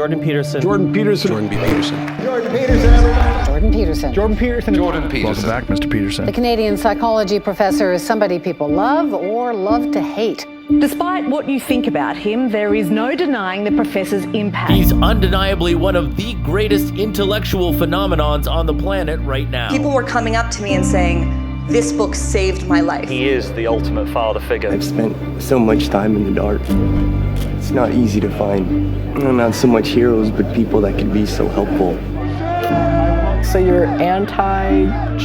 Jordan Peterson. Jordan Peterson. Jordan B. Peterson. Jordan Peterson, everybody. Jordan Peterson. Jordan Peterson. Jordan Peterson. Welcome back, Mr. Peterson. The Canadian psychology professor is somebody people love or love to hate. Despite what you think about him, there is no denying the professor's impact. He's undeniably one of the greatest intellectual phenomenons on the planet right now. People were coming up to me and saying, "This book saved my life." He is the ultimate father figure. I've spent so much time in the dark. It's not easy to find, not so much heroes, but people that can be so helpful. So you're anti-justice.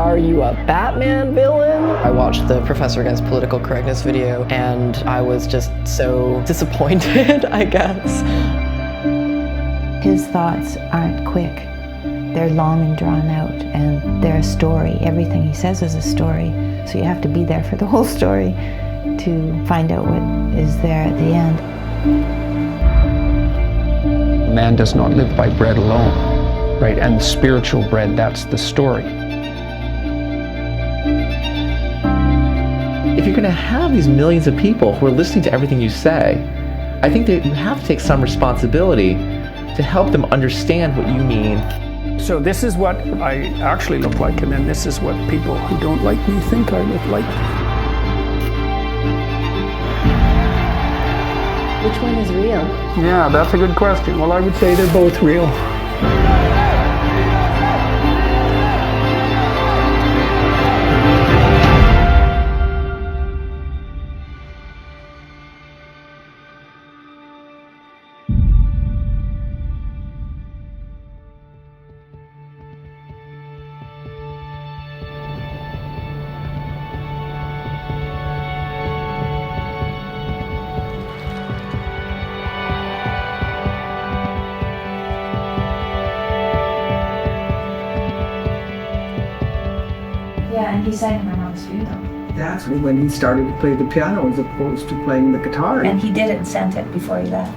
Are you a Batman villain? I watched the Professor Against Political Correctness video and I was just so disappointed, I guess. His thoughts aren't quick. They're long and drawn out, and they're a story. Everything he says is a story, so you have to be there for the whole story to find out what is there at the end. Man does not live by bread alone, right? And the spiritual bread, that's the story. If you're going to have these millions of people who are listening to everything you say, I think that you have to take some responsibility to help them understand what you mean. So this is what I actually look like, and then this is what people who don't like me think I look like. Which one is real? Yeah, that's a good question. Well, I would say they're both real. Yeah, and he sang my mom's funeral. That's when he started to play the piano as opposed to playing the guitar. And he did it and sent it before he left.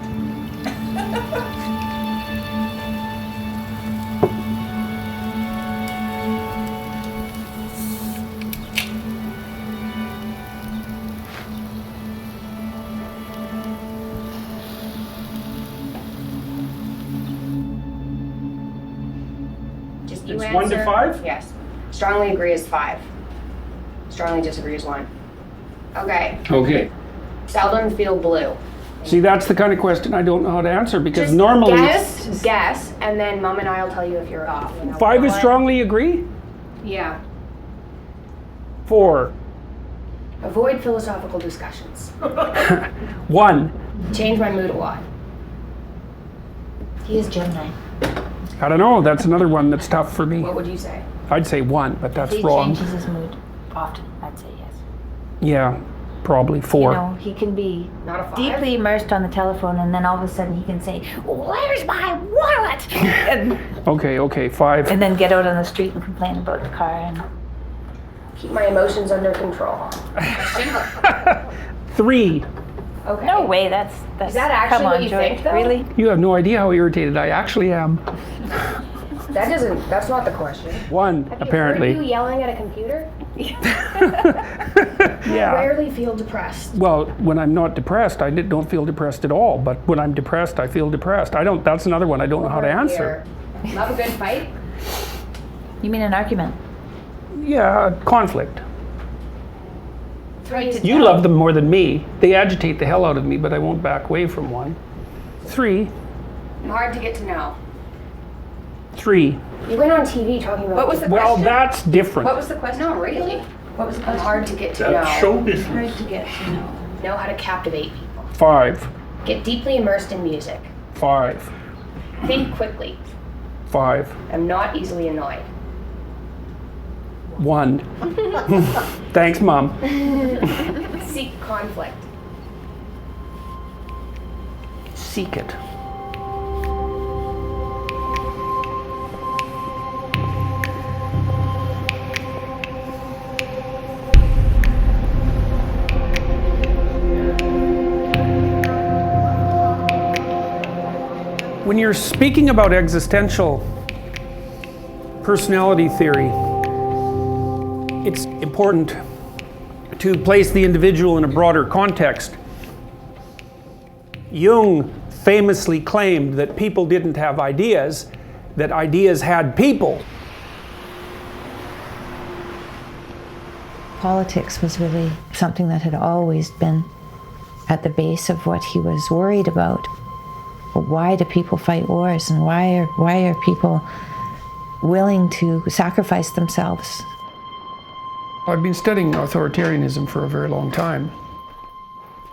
Just It's 1 to 5? Yes. Strongly agree is 5. Strongly disagree is 1. Okay. Okay. Seldom feel blue. See, that's the kind of question I don't know how to answer, because Just normally... guess, and then Mom and I will tell you if you're off. 5 is strongly agree? Yeah. 4. Avoid philosophical discussions. 1. Change my mood a lot. He is Gemini. I don't know, that's another one that's tough for me. What would you say? I'd say 1, but that's He wrong. changes his mood often. I'd say yes. Yeah, probably 4. You know, he can be Not a 5? deeply immersed on the telephone, and then all of a sudden he can say, "Where's my wallet?" Okay, 5. and then get out on the street and complain about the car. And Keep my emotions under control. 3. Okay. no way, that's Is that actually come on, what you George, think, though? really? You have no idea how irritated I actually am. That's not the question. 1, Have apparently. you heard you yelling at a computer? Yeah. Rarely feel depressed. Well, when I'm not depressed, I don't feel depressed at all. But when I'm depressed, I feel depressed. That's another one I don't know how to answer. Here. Love a good fight? You mean an argument? Yeah, conflict. 3 is You love them more than me. They agitate the hell out of me, but I won't back away from 1. 3. hard to get to know. 3. You went on TV talking about. What was the Well, question? that's different. What was the question? No, really. What was the I'm question? hard to get to know. show business. Hard to get to know. Know how to captivate people. 5. Get deeply immersed in music. 5. Think quickly. 5. I'm not easily annoyed. 1. Thanks, Mom. Seek conflict. Seek it. When you're speaking about existential personality theory, it's important to place the individual in a broader context. Jung famously claimed that people didn't have ideas, that ideas had people. Politics was really something that had always been at the base of what he was worried about. Why do people fight wars, and why are people willing to sacrifice themselves? I've been studying authoritarianism for a very long time.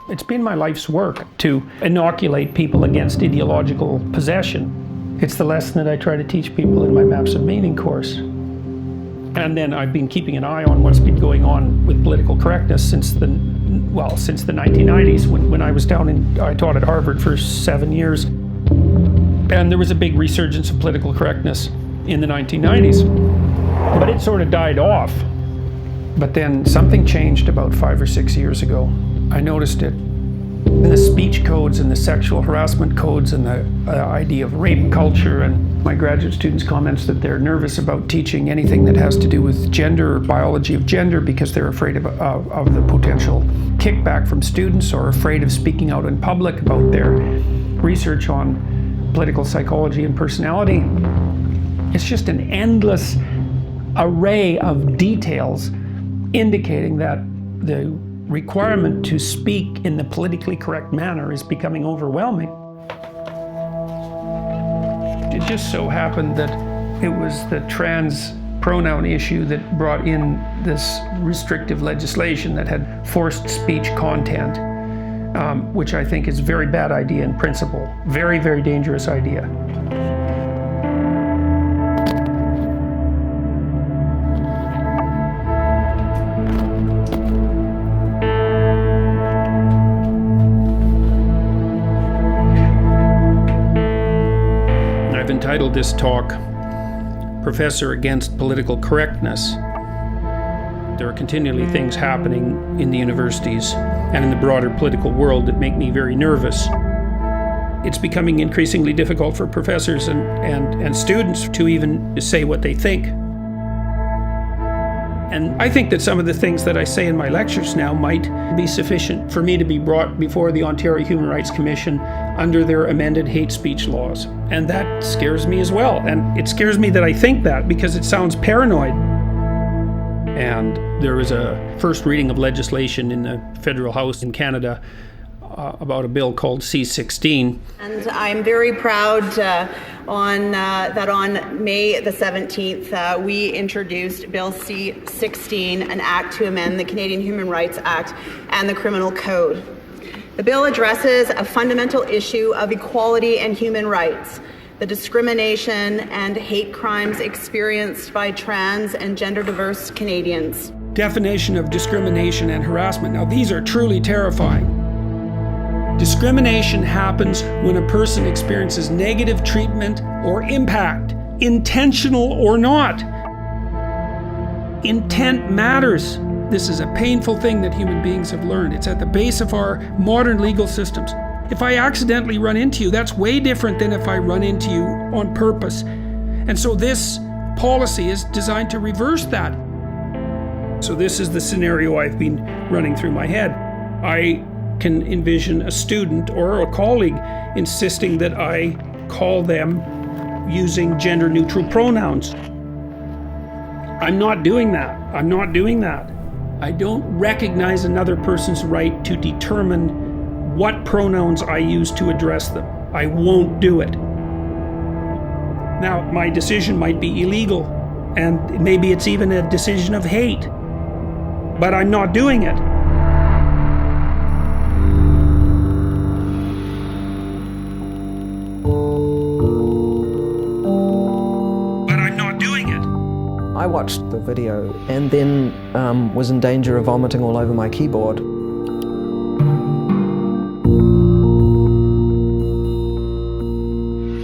It's been my life's work to inoculate people against ideological possession. It's the lesson that I try to teach people in my Maps of Meaning course. And then I've been keeping an eye on what's been going on with political correctness since the 1990s, when I was I taught at Harvard for 7 years. And there was a big resurgence of political correctness in the 1990s. But it sort of died off. But then something changed about 5 or 6 years ago. I noticed it in the speech codes and the sexual harassment codes and the idea of rape culture, and my graduate students' comments that they're nervous about teaching anything that has to do with gender or biology of gender because they're afraid of the potential kickback from students, or afraid of speaking out in public about their research on political psychology and personality. It's just an endless array of details indicating that the requirement to speak in the politically correct manner is becoming overwhelming. It just so happened that it was the trans pronoun issue that brought in this restrictive legislation that had forced speech content, which I think is a very bad idea in principle. Very, very dangerous idea. I've entitled this talk, Professor Against Political Correctness. There are continually things happening in the universities and in the broader political world that make me very nervous. It's becoming increasingly difficult for professors and students to even say what they think. And I think that some of the things that I say in my lectures now might be sufficient for me to be brought before the Ontario Human Rights Commission under their amended hate speech laws. And that scares me as well. And it scares me that I think that because it sounds paranoid. And there was a first reading of legislation in the Federal House in Canada about a bill called C-16. And I'm very proud that on May the 17th, we introduced Bill C-16, an act to amend the Canadian Human Rights Act and the Criminal Code. The bill addresses a fundamental issue of equality and human rights, the discrimination and hate crimes experienced by trans and gender diverse Canadians. Definition of discrimination and harassment. Now, these are truly terrifying. Discrimination happens when a person experiences negative treatment or impact, intentional or not. Intent matters. This is a painful thing that human beings have learned. It's at the base of our modern legal systems. If I accidentally run into you, that's way different than if I run into you on purpose. And so this policy is designed to reverse that. So this is the scenario I've been running through my head. I can envision a student or a colleague insisting that I call them using gender-neutral pronouns. I'm not doing that. I'm not doing that. I don't recognize another person's right to determine what pronouns I use to address them. I won't do it. Now, my decision might be illegal, and maybe it's even a decision of hate, but I'm not doing it. I watched the video and then was in danger of vomiting all over my keyboard.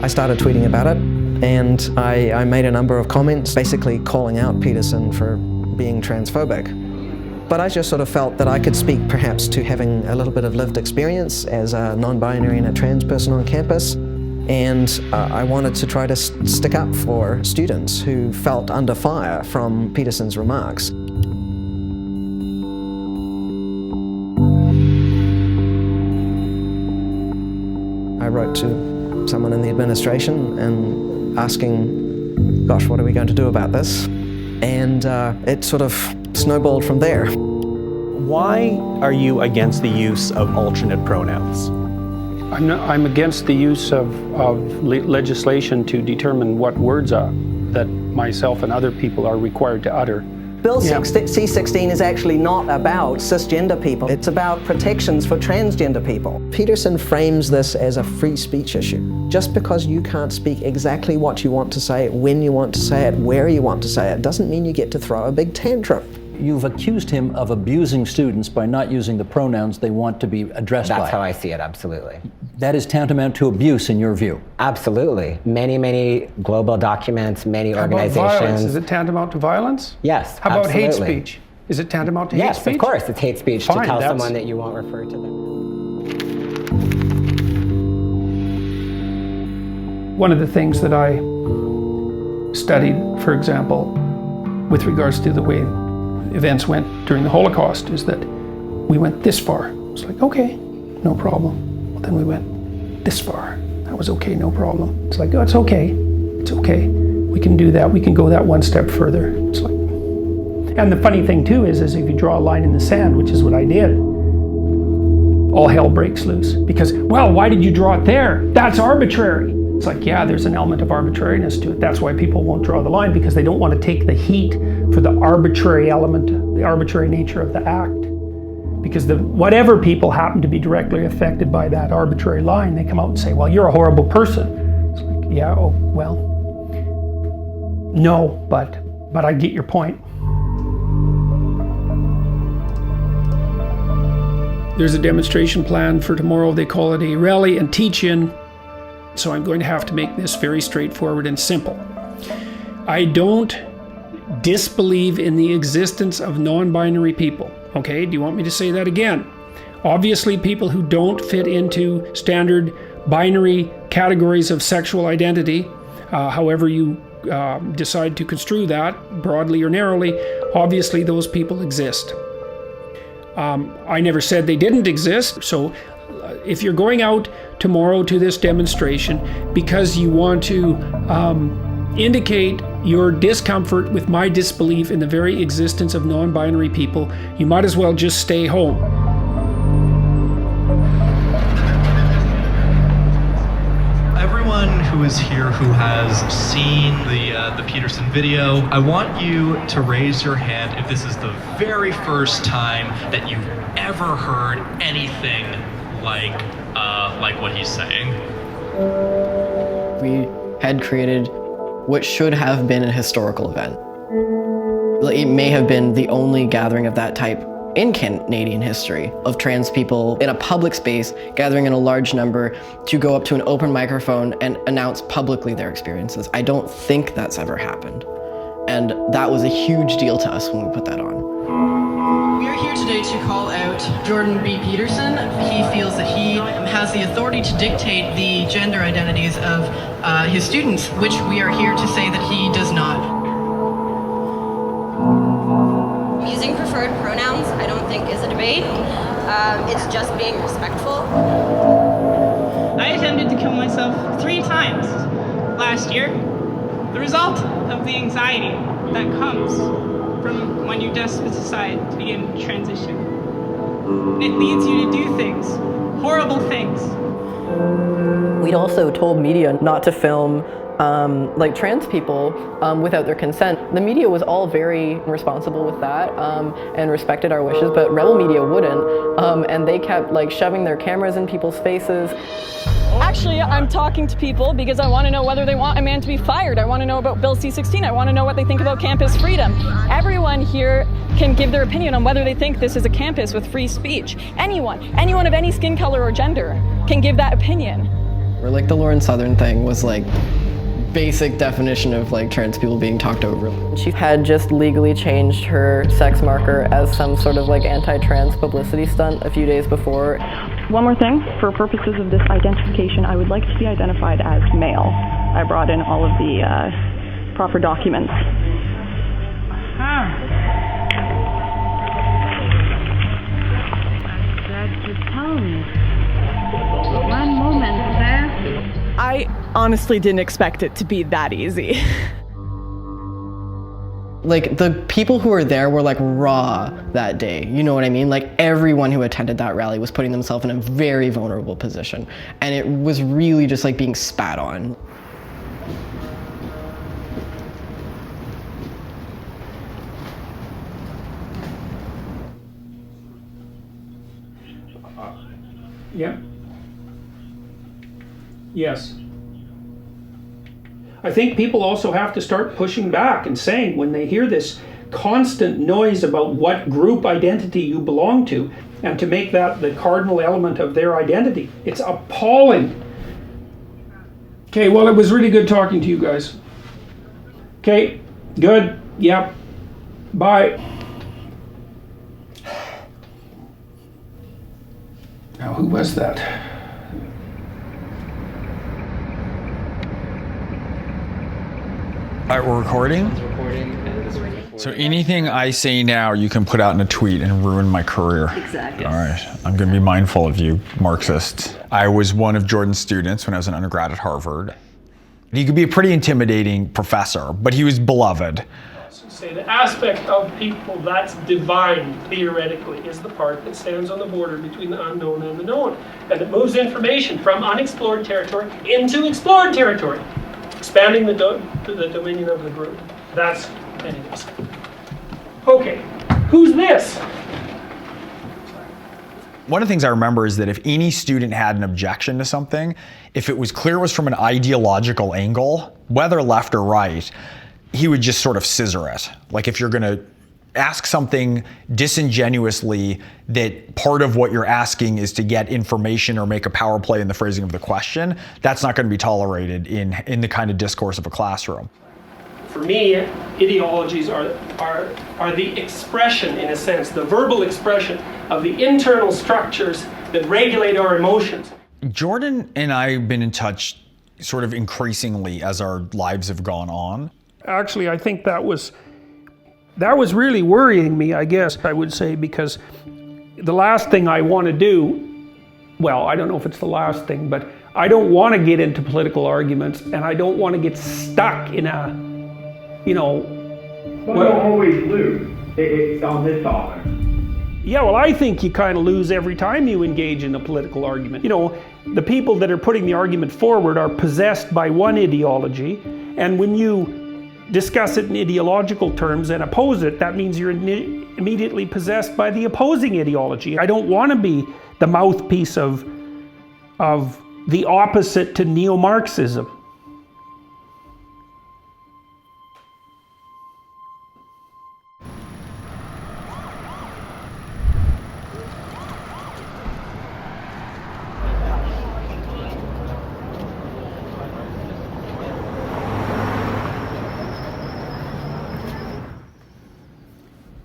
I started tweeting about it, and I made a number of comments basically calling out Peterson for being transphobic. But I just sort of felt that I could speak perhaps to having a little bit of lived experience as a non-binary and a trans person on campus. And I wanted to try to stick up for students who felt under fire from Peterson's remarks. I wrote to someone in the administration and asking, gosh, what are we going to do about this? And it sort of snowballed from there. Why are you against the use of alternate pronouns? I'm against the use of legislation to determine what words that myself and other people are required to utter. Bill C-16 is actually not about cisgender people. It's about protections for transgender people. Peterson frames this as a free speech issue. Just because you can't speak exactly what you want to say, when you want to say it, where you want to say it, doesn't mean you get to throw a big tantrum. You've accused him of abusing students by not using the pronouns they want to be addressed by. That's how I see it, absolutely. That is tantamount to abuse in your view? Absolutely. Many global documents, many organizations. How about violence? Is it tantamount to violence? Yes, How about absolutely. hate speech? Is it tantamount to hate speech? Yes, of course, it's hate speech Fine, to tell someone that you won't refer to them. One of the things that I studied, for example, with regards to the way events went during the Holocaust, is that we went this far. It's like, okay, no problem. But then we went this far. That was okay, no problem. It's like, oh, it's okay. It's okay. We can do that. We can go that one step further. It's like, and the funny thing too is if you draw a line in the sand, which is what I did, all hell breaks loose. Because, well, why did you draw it there? That's arbitrary. It's like, yeah, there's an element of arbitrariness to it. That's why people won't draw the line, because they don't want to take the heat for the arbitrary element, the arbitrary nature of the act. Because whatever people happen to be directly affected by that arbitrary line, they come out and say, well, you're a horrible person. It's like, yeah, oh, well, no, but I get your point. There's a demonstration plan for tomorrow. They call it a rally and teach-in. So I'm going to have to make this very straightforward and simple. I don't disbelieve in the existence of non-binary people. Okay, do you want me to say that again? Obviously, people who don't fit into standard binary categories of sexual identity, however you decide to construe that, broadly or narrowly, obviously those people exist. I never said they didn't exist, so if you're going out tomorrow to this demonstration because you want to indicate your discomfort with my disbelief in the very existence of non-binary people, you might as well just stay home. Everyone who is here who has seen the Peterson video, I want you to raise your hand if this is the very first time that you've ever heard anything like what he's saying. We had created what should have been a historical event. It may have been the only gathering of that type in Canadian history, of trans people in a public space gathering in a large number to go up to an open microphone and announce publicly their experiences. I don't think that's ever happened. And that was a huge deal to us when we put that on. We are here today to call out Jordan B. Peterson. He feels that he has the authority to dictate the gender identities of his students, which we are here to say that he does not. Using preferred pronouns, I don't think is a debate. It's just being respectful. I attempted to kill myself 3 times last year. The result of the anxiety that comes from when you just decide to begin transition. It leads you to do things, horrible things. We'd also told media not to film trans people without their consent. The media was all very responsible with that and respected our wishes, but Rebel Media wouldn't, and they kept shoving their cameras in people's faces. Actually, I'm talking to people because I want to know whether they want a man to be fired. I want to know about Bill C-16. I want to know what they think about campus freedom. Everyone here can give their opinion on whether they think this is a campus with free speech. Anyone of any skin color or gender can give that opinion. Or the Lauren Southern thing was basic definition of trans people being talked over. She had just legally changed her sex marker as some sort of anti-trans publicity stunt a few days before. One more thing, for purposes of this identification, I would like to be identified as male. I brought in all of the proper documents. Just tell me. One moment, sir. honestly didn't expect it to be that easy. Like, the people who were there were like raw that day, you know what I mean? Like, everyone who attended that rally was putting themselves in a very vulnerable position, and it was really just like being spat on. Yeah. Yes. I think people also have to start pushing back and saying, when they hear this constant noise about what group identity you belong to, and to make that the cardinal element of their identity. It's appalling. Okay, well, it was really good talking to you guys. Okay, good. Yep. Bye. Now, who was that? All right, we're recording? So anything I say now, you can put out in a tweet and ruin my career. Exactly. All right, I'm gonna be mindful of you, Marxists. I was one of Jordan's students when I was an undergrad at Harvard. He could be a pretty intimidating professor, but he was beloved. Say the aspect of people that's divine, theoretically, is the part that stands on the border between the unknown and the known. And it moves information from unexplored territory into explored territory, expanding the dominion of the group. That's what it is. Okay, who's this? One of the things I remember is that if any student had an objection to something, if it was clear it was from an ideological angle, whether left or right, he would just sort of scissor it. Like, if you're gonna ask something disingenuously that part of what you're asking is to get information or make a power play in the phrasing of the question, that's not gonna be tolerated in the kind of discourse of a classroom. For me, ideologies are the expression, in a sense, the verbal expression of the internal structures that regulate our emotions. Jordan and I have been in touch sort of increasingly as our lives have gone on. Actually, I think that was really worrying me, I guess I would say, because the last thing I want to do, well, I don't know if it's the last thing, but I don't want to get into political arguments, and I don't want to get stuck in a, you know... But you don't always lose. It's on this topic. Yeah, well, I think you kind of lose every time you engage in a political argument. You know, the people that are putting the argument forward are possessed by one ideology, and when you discuss it in ideological terms and oppose it, that means you're immediately possessed by the opposing ideology. I don't want to be the mouthpiece of the opposite to neo-Marxism.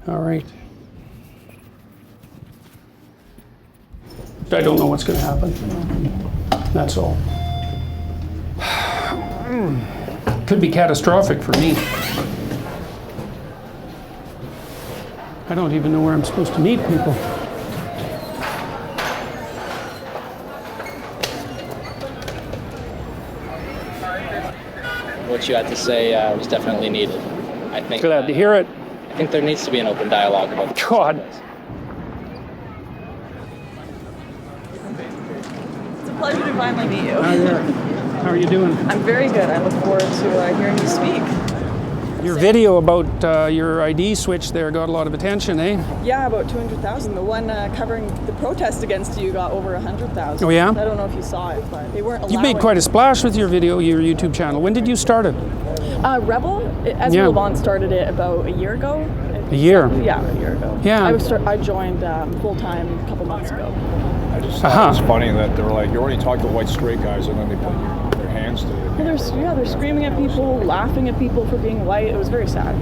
All right. I don't know what's going to happen. That's all. Could be catastrophic for me. I don't even know where I'm supposed to meet people. What you had to say was definitely needed. I think. Glad to hear it. I think there needs to be an open dialogue about this. God. It's a pleasure to finally meet you. How are you doing? I'm very good. I look forward to hearing you speak. Your video about your ID switch there got a lot of attention, eh? Yeah, about 200,000. The one covering the protest against you got over 100,000. Oh yeah? I don't know if you saw it, but they weren't allowing... You made quite a splash with your video, your YouTube channel. When did you start it? Rebel, Ezra Levant started it about a year ago. A year? Yeah, a year ago. Yeah. I joined full-time a couple months ago. I just thought it was funny that they were like, you're only talking to white straight guys, and then they put their hands to it. Well, they're screaming at people, laughing at people for being white. It was very sad.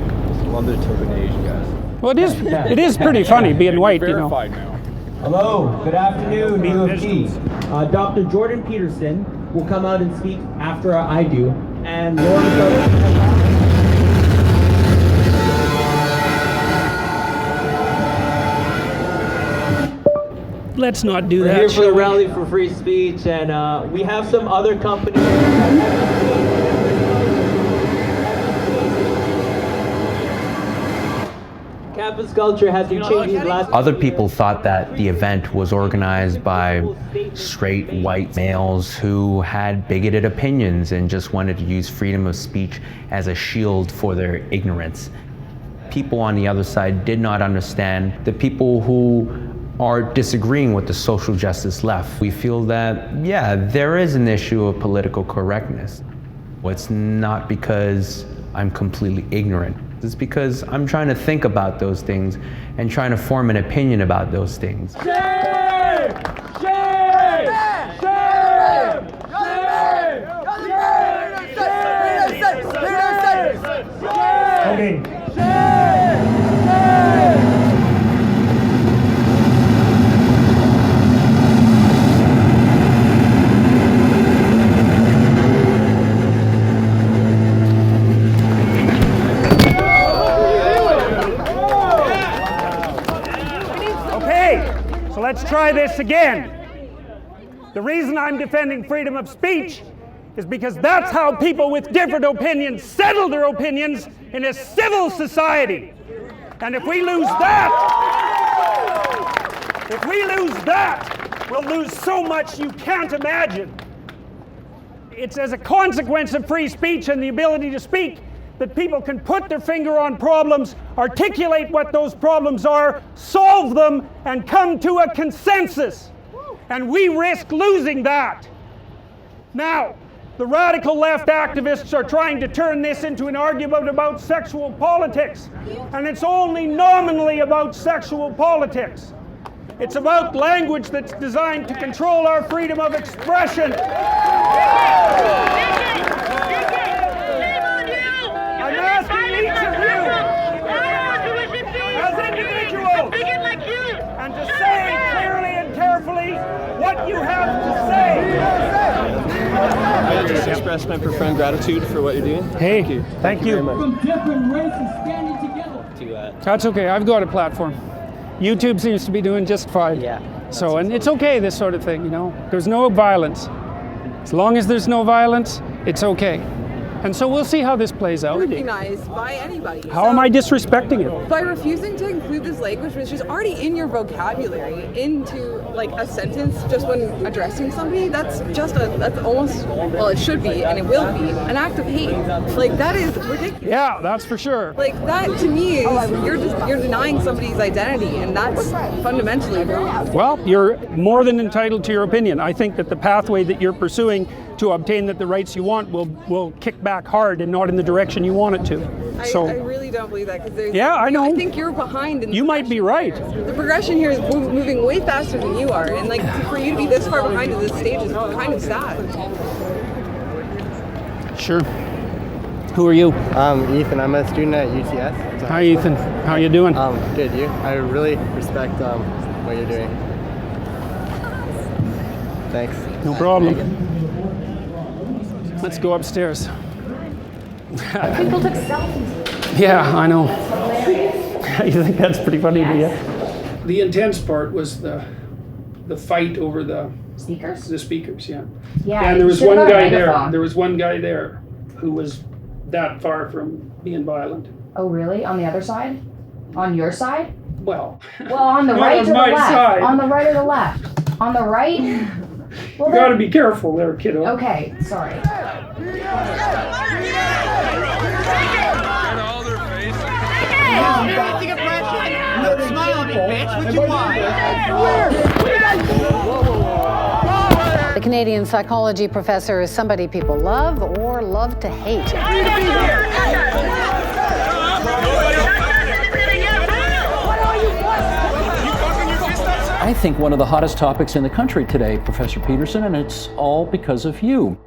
Love the token Asian guys. Well, it is pretty funny being white, you know. Now. Hello, good afternoon, UFG. Dr. Jordan Peterson will come out and speak after I do, and let's not do We're that. here for the shall we? Rally for Free Speech, and we have some other companies. Campus culture has been changing the last... Other people thought that the event was organized by straight white males who had bigoted opinions and just wanted to use freedom of speech as a shield for their ignorance. People on the other side did not understand the people who are disagreeing with the social justice left. We feel that, yeah, there is an issue of political correctness. It's not because I'm completely ignorant. It's because I'm trying to think about those things and trying to form an opinion about those things. Shame! Shame! Shame! Okay. So let's try this again. The reason I'm defending freedom of speech is because that's how people with different opinions settle their opinions in a civil society. And if we lose that, we'll lose so much you can't imagine. It's as a consequence of free speech and the ability to speak that people can put their finger on problems, articulate what those problems are, solve them, and come to a consensus. And we risk losing that. Now, the radical left activists are trying to turn this into an argument about sexual politics. And it's only nominally about sexual politics. It's about language that's designed to control our freedom of expression. I'm asking each of you, as individuals, and to say clearly and carefully what you have to say. I just express my profound gratitude for what you're doing. Hey, thank you. From different races standing together. That's okay, I've got a platform. YouTube seems to be doing just fine. Yeah. So, and it's okay, this sort of thing, you know. There's no violence. As long as there's no violence, it's okay. And so we'll see how this plays out. Recognized by anybody. How am I disrespecting it? By refusing to include this language, which is already in your vocabulary, into like a sentence just when addressing somebody. That's almost, well, it should be, and it will be, an act of hate. Like, that is ridiculous. Yeah, that's for sure. Like, that to me is you're denying somebody's identity, and that's fundamentally wrong. Well, you're more than entitled to your opinion. I think that the pathway that you're pursuing to obtain the rights you want will kick back hard and not in the direction you want it to. I really don't believe that, because yeah, I know. I think you're behind. In you might be right. The progression here is moving way faster than you are, and like for you to be this far behind at this stage is kind of sad. Sure. Who are you? Ethan. I'm a student at UTS. Hi, Ethan. How you doing? Good. You? I really respect what you're doing. Thanks. No problem. Let's go upstairs. People took selfies. Yeah, I know. You think that's pretty funny, do you? The intense part was the fight over the speakers. The speakers, yeah. Yeah. And there was one guy there. There was one guy there who was that far from being violent. Oh, really? On the other side? On your side? Well. Well, on the right or the left? Side. On the right or the left? On the right? Well, you got to be careful there, kiddo. Okay, sorry. The Canadian psychology professor is somebody people love or love to hate. I think one of the hottest topics in the country today, Professor Peterson, and it's all because of you.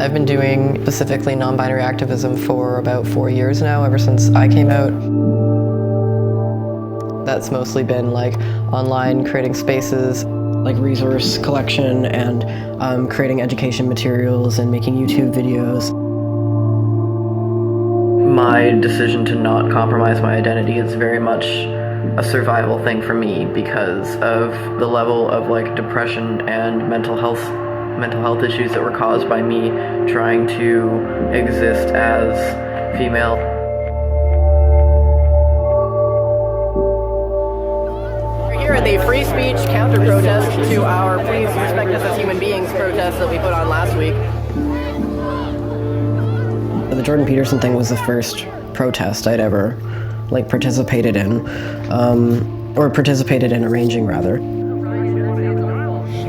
I've been doing specifically non-binary activism for about 4 years now, ever since I came out. That's mostly been like online, creating spaces, like resource collection, and creating education materials and making YouTube videos. My decision to not compromise my identity is very much a survival thing for me because of the level of like depression and mental health issues that were caused by me trying to exist as female. We're here at the free speech counter protest to our please respect us as human beings protest that we put on last week. The Jordan Peterson thing was the first protest I'd ever like participated in, or participated in arranging rather.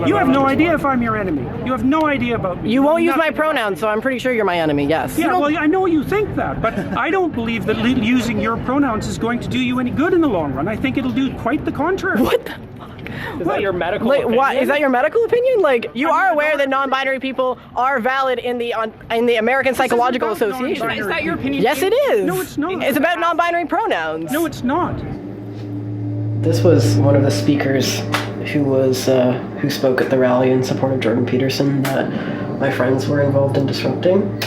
You have no idea if I'm your enemy. You have no idea about me. You won't use my pronouns, so I'm pretty sure you're my enemy, yes. Yeah, well, I know you think that, but I don't believe that using your pronouns is going to do you any good in the long run. I think it'll do quite the contrary. What the fuck? Is that your medical opinion? What? Is that your medical opinion? Like, you are aware that non-binary people are valid in the American Psychological Association. Is that your opinion? Yes, it is. No, it's not. It's about non-binary pronouns. No, it's not. This was one of the speakers who spoke at the rally in support of Jordan Peterson that my friends were involved in disrupting. Do you think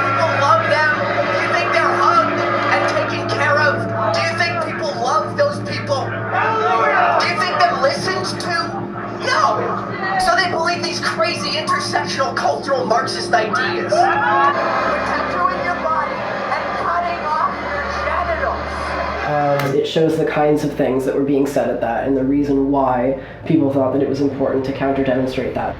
people love them? Do you think they're hugged and taken care of? Do you think people love those people? Do you think they're listened to? No! So they believe these crazy intersectional cultural Marxist ideas. We're tattooing your body and cutting off your genitals. It shows the kinds of things that were being said at that and the reason why people thought that it was important to counter-demonstrate that.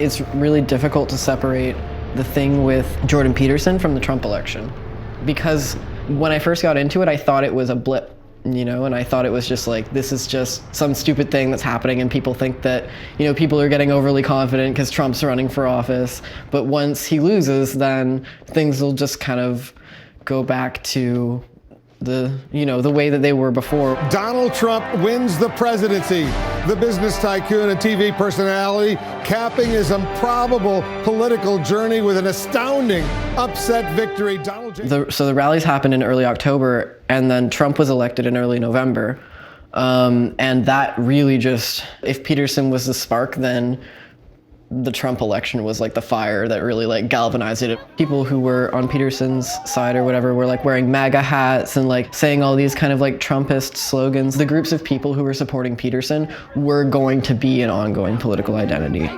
It's really difficult to separate the thing with Jordan Peterson from the Trump election. Because when I first got into it, I thought it was a blip, you know, and I thought it was just like, this is just some stupid thing that's happening and people think that, you know, people are getting overly confident because Trump's running for office. But once he loses, then things will just kind of go back to the way that they were before. Donald Trump wins the presidency. The business tycoon and TV personality capping his improbable political journey with an astounding upset victory. So the rallies happened in early October, and then Trump was elected in early November. And that really just, if Peterson was the spark, then the Trump election was like the fire that really like galvanized it. People who were on Peterson's side or whatever were like wearing MAGA hats and like saying all these kind of like Trumpist slogans. The groups of people who were supporting Peterson were going to be an ongoing political identity.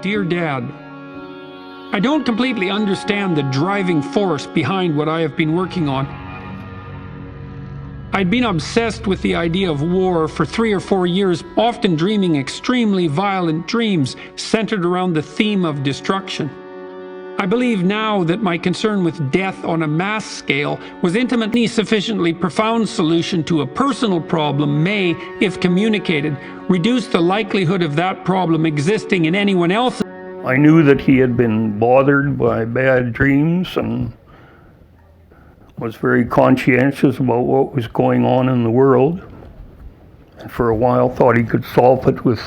Dear Dad, I don't completely understand the driving force behind what I have been working on. I'd been obsessed with the idea of war for 3 or 4 years, often dreaming extremely violent dreams centered around the theme of destruction. I believe now that my concern with death on a mass scale was intimately sufficiently profound solution to a personal problem may, if communicated, reduce the likelihood of that problem existing in anyone else. I knew that he had been bothered by bad dreams and was very conscientious about what was going on in the world. And for a while thought he could solve it with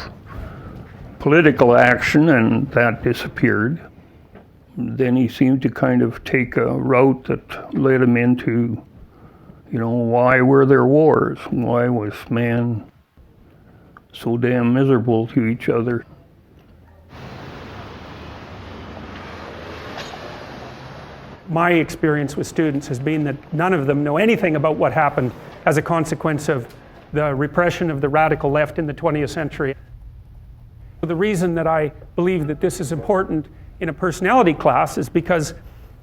political action, and that disappeared. Then he seemed to kind of take a route that led him into, you know, why were there wars? Why was man so damn miserable to each other? My experience with students has been that none of them know anything about what happened as a consequence of the repression of the radical left in the 20th century. The reason that I believe that this is important in a personality class is because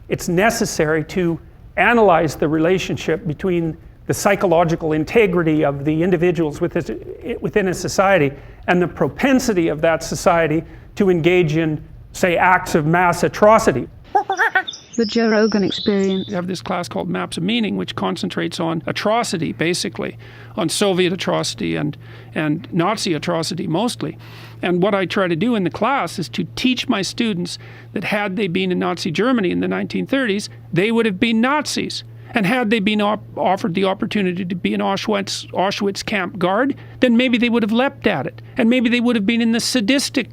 it's necessary to analyze the relationship between the psychological integrity of the individuals within a society and the propensity of that society to engage in, say, acts of mass atrocity. The Joe Rogan Experience. We have this class called Maps of Meaning, which concentrates on atrocity, basically, on Soviet atrocity and Nazi atrocity mostly. And what I try to do in the class is to teach my students that had they been in Nazi Germany in the 1930s, they would have been Nazis. And had they been offered the opportunity to be an Auschwitz camp guard, then maybe they would have leapt at it. And maybe they would have been in the sadistic,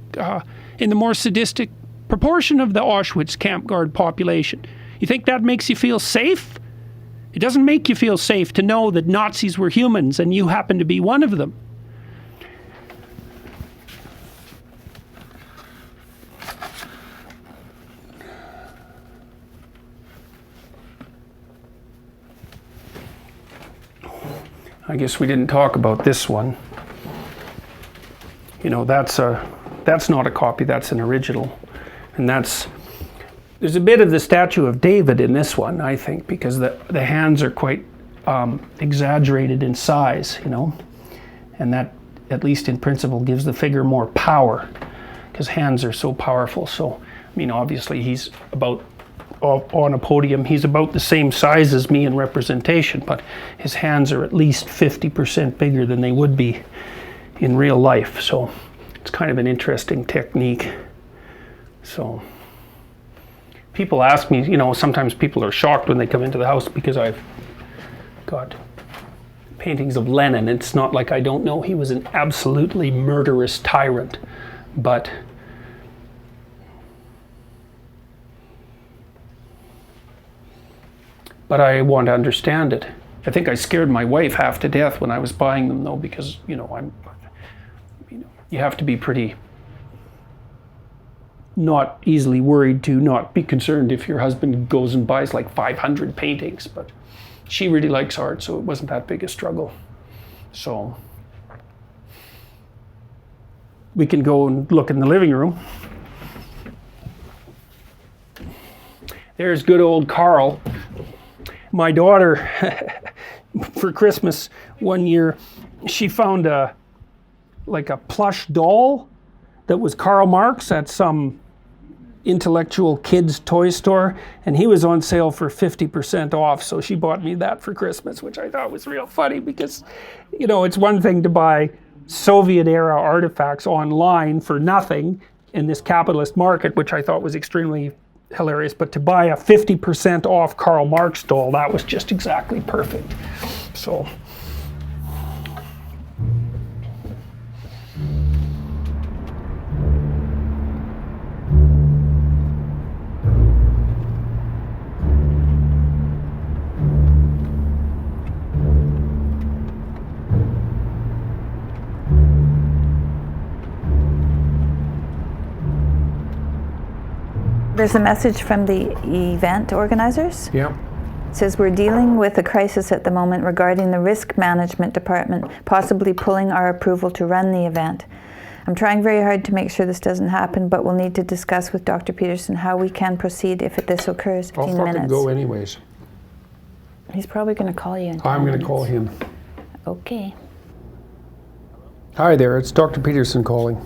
in the more sadistic proportion of the Auschwitz camp guard population. You think that makes you feel safe? It doesn't make you feel safe to know that Nazis were humans and you happen to be one of them. I guess we didn't talk about this one. You know, that's not a copy, that's an original. And there's a bit of the statue of David in this one, I think, because the hands are quite exaggerated in size, you know. And that, at least in principle, gives the figure more power, because hands are so powerful. So, I mean, obviously he's about, on a podium, he's about the same size as me in representation, but his hands are at least 50% bigger than they would be in real life. So it's kind of an interesting technique. So people ask me, you know, sometimes people are shocked when they come into the house because I've got paintings of Lenin. It's not like I don't know he was an absolutely murderous tyrant, but I want to understand it. I think I scared my wife half to death when I was buying them, though, because, you know, you have to be pretty not easily worried to not be concerned if your husband goes and buys like 500 paintings, but she really likes art, so it wasn't that big a struggle. So we can go and look in the living room. There's good old Carl. My daughter, for Christmas one year, she found a plush doll that was Karl Marx at some intellectual kids toy store, and he was on sale for 50% off, so she bought me that for Christmas, which I thought was real funny because, you know, it's one thing to buy Soviet era artifacts online for nothing in this capitalist market, which I thought was extremely hilarious, but to buy a 50% off Karl Marx doll, that was just exactly perfect. So there's a message from the event organizers. Yeah. It says, we're dealing with a crisis at the moment regarding the risk management department possibly pulling our approval to run the event. I'm trying very hard to make sure this doesn't happen, but we'll need to discuss with Dr. Peterson how we can proceed if this occurs. I'll fucking go anyways. He's probably going to call you in 10 I'm going to minutes. call him. Okay. Hi there, it's Dr. Peterson calling.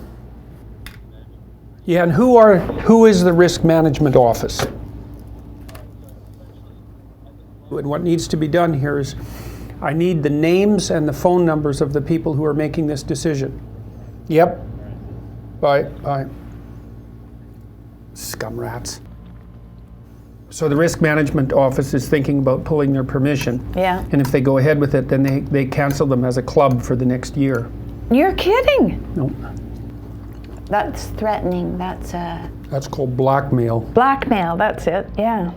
Yeah, and who is the risk management office? And what needs to be done here is I need the names and the phone numbers of the people who are making this decision. Yep. Bye. Scum rats. So the risk management office is thinking about pulling their permission. Yeah. And if they go ahead with it, then they cancel them as a club for the next year. You're kidding. Nope. That's threatening. That's called blackmail. Blackmail, that's it, yeah.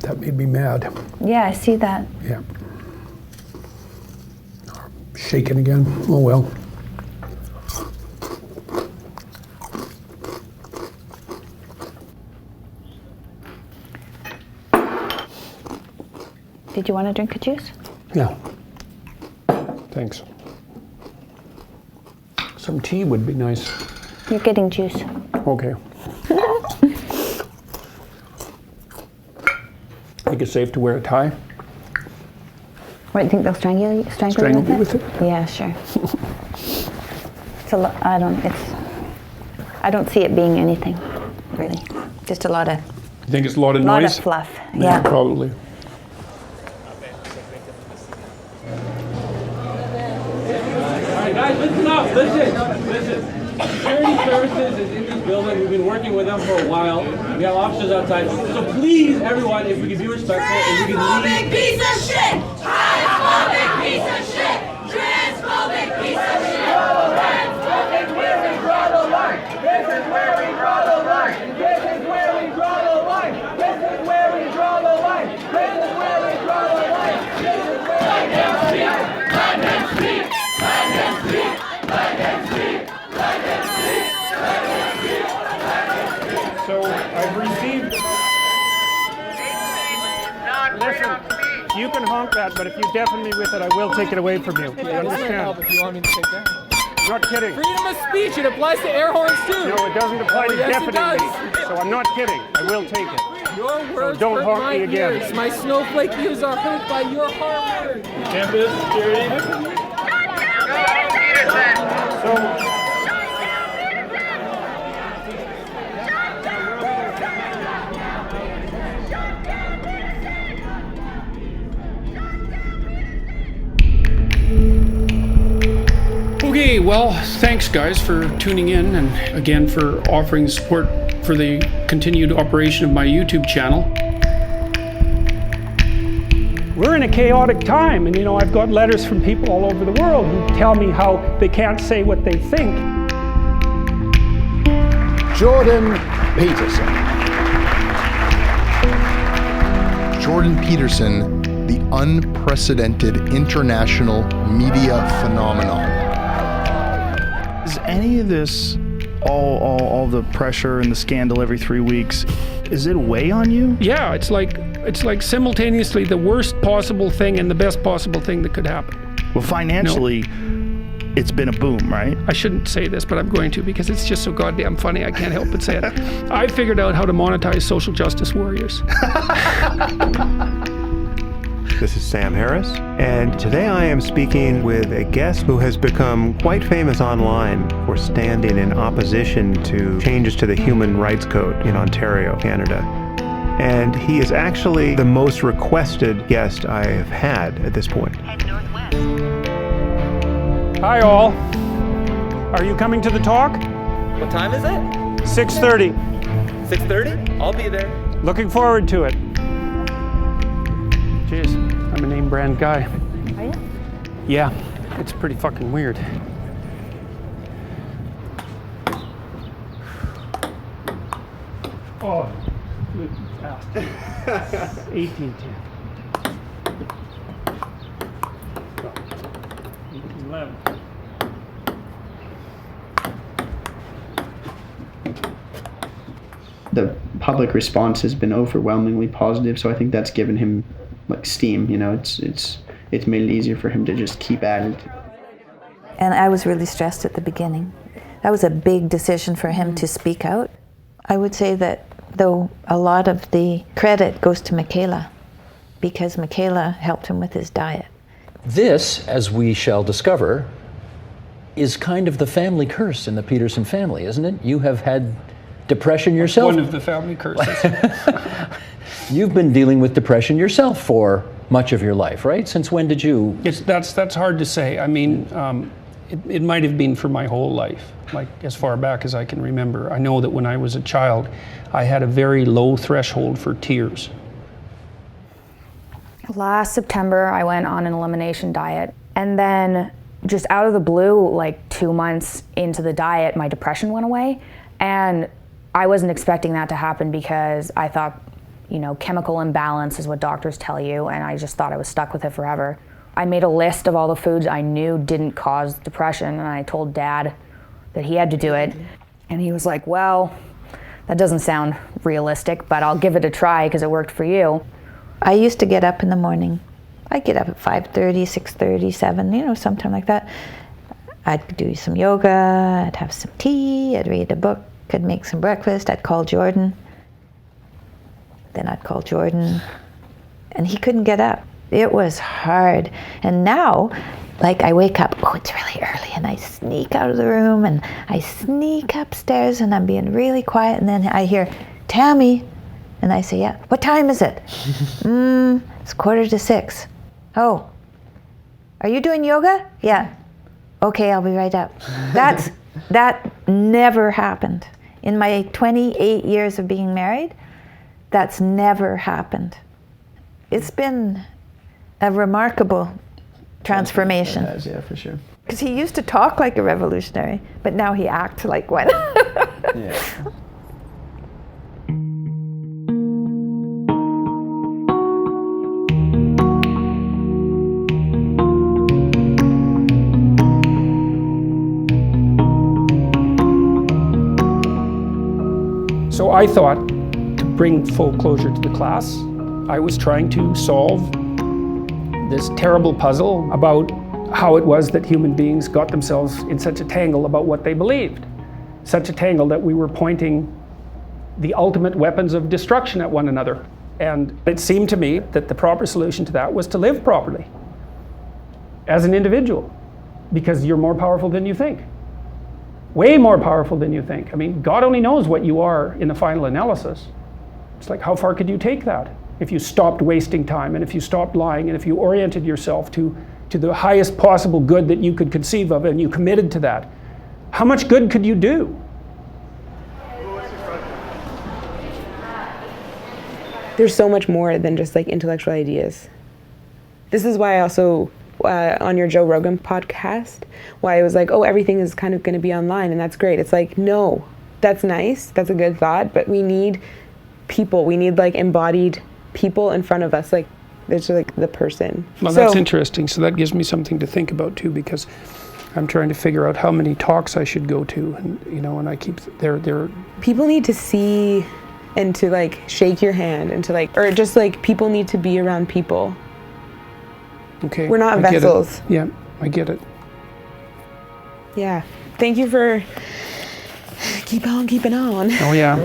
That made me mad. Yeah, I see that. Yeah. Shaking again. Oh well. Did you want to drink a juice? Yeah. Thanks. Some tea would be nice. You're getting juice. Okay. I think it's safe to wear a tie? What, do you think they'll strangle you with it? Yeah, sure. It's a lot. I don't see it being anything, really. Just a lot of. You think it's a lot of noise? A lot of fluff. Yeah, probably. Alright guys, listen up, listen. Security services is in this building. We've been working with them for a while. We have officers outside. So please, everyone, if we can be respectful, if we can leave. Piece of shit! Transphobic piece of shit! Transphobic piece of shit! Transphobic, where we draw the line! This is where we draw the line! This is where we draw the line! This is where we draw the line! This is where we draw the line! This is where we draw the line! Let them speak! Let them speak! Let them speak! Let them speak! Let them speak! Let them speak! So I've received. Listen, you can honk that, but if you deafen me with it, I will take it away from you. You understand? If you want me to take that. Not kidding. Freedom of speech, it applies to air horns too. No, it doesn't apply to yes, deafening me. So I'm not kidding. I will take it. Your words so don't hurt honk my me again. ears. My snowflake ears are hurt by your hard words. Campus security. Okay, well, thanks guys for tuning in and again for offering support for the continued operation of my YouTube channel. We're in a chaotic time, and I've got letters from people all over the world who tell me how they can't say what they think. Jordan Peterson. Jordan Peterson, the unprecedented international media phenomenon. Is any of this, all the pressure and the scandal every 3 weeks, is it weigh on you? Yeah, it's like simultaneously the worst possible thing and the best possible thing that could happen. Well, financially, it's been a boom, right? I shouldn't say this, but I'm going to because it's just so goddamn funny. I can't help but say it. I figured out how to monetize social justice warriors. This is Sam Harris, and today I am speaking with a guest who has become quite famous online for standing in opposition to changes to the Human Rights Code in Ontario, Canada. And he is actually the most requested guest I have had at this point. Head northwest. Hi all. Are you coming to the talk? What time is it? 6:30. 6:30? I'll be there. Looking forward to it. Jeez, I'm a name brand guy. Are you? Yeah, it's pretty fucking weird. Oh, good fast. 1810. 1811. The public response has been overwhelmingly positive, so I think that's given him steam. It's made it easier for him to just keep at it. And I was really stressed at the beginning. That was a big decision for him to speak out. I would say that though a lot of the credit goes to Michaela, because Michaela helped him with his diet. This, as we shall discover, is kind of the family curse in the Peterson family, isn't it? You have had depression yourself. One of the family curses. You've been dealing with depression yourself for much of your life, right? Since when did you? That's hard to say. I mean, it might have been for my whole life, like as far back as I can remember. I know that when I was a child, I had a very low threshold for tears. Last September, I went on an elimination diet, and then just out of the blue, like 2 months into the diet, my depression went away, and I wasn't expecting that to happen because I thought, chemical imbalance is what doctors tell you, and I just thought I was stuck with it forever. I made a list of all the foods I knew didn't cause depression, and I told Dad that he had to do it, and he was like, well, that doesn't sound realistic, but I'll give it a try because it worked for you. I used to get up in the morning. I'd get up at 5:30, 6:30, 7, sometime like that. I'd do some yoga, I'd have some tea, I'd read a book, I'd make some breakfast, I'd call Jordan. Then I'd call Jordan, and he couldn't get up. It was hard. And now, like, I wake up, oh, it's really early, and I sneak out of the room, and I sneak upstairs, and I'm being really quiet, and then I hear, Tammy, and I say, yeah, what time is it? It's 5:45. Oh, are you doing yoga? Yeah. Okay, I'll be right up. That never happened. In my 28 years of being married, that's never happened. It's been a remarkable transformation. It has, yeah, for sure. Because he used to talk like a revolutionary, but now he acts like one. Yeah. So I thought, to bring full closure to the class, I was trying to solve this terrible puzzle about how it was that human beings got themselves in such a tangle about what they believed. Such a tangle that we were pointing the ultimate weapons of destruction at one another. And it seemed to me that the proper solution to that was to live properly as an individual, because you're more powerful than you think. Way more powerful than you think. I mean, God only knows what you are in the final analysis. It's like, how far could you take that? If you stopped wasting time, and if you stopped lying, and if you oriented yourself to the highest possible good that you could conceive of, and you committed to that, how much good could you do? There's so much more than just like intellectual ideas. This is why I also, on your Joe Rogan podcast, why I was like, oh, everything is kind of going to be online, and that's great. It's like, no, that's nice, that's a good thought, but we need people. We need like embodied people in front of us. Like, there's like the person. Well, that's interesting. So that gives me something to think about too, because I'm trying to figure out how many talks I should go to, and and I keep they're people need to see and to like shake your hand and to like, or just like people need to be around people. Okay. We're not vessels. Yeah, I get it. Yeah. Thank you for keep on keeping on. Oh yeah.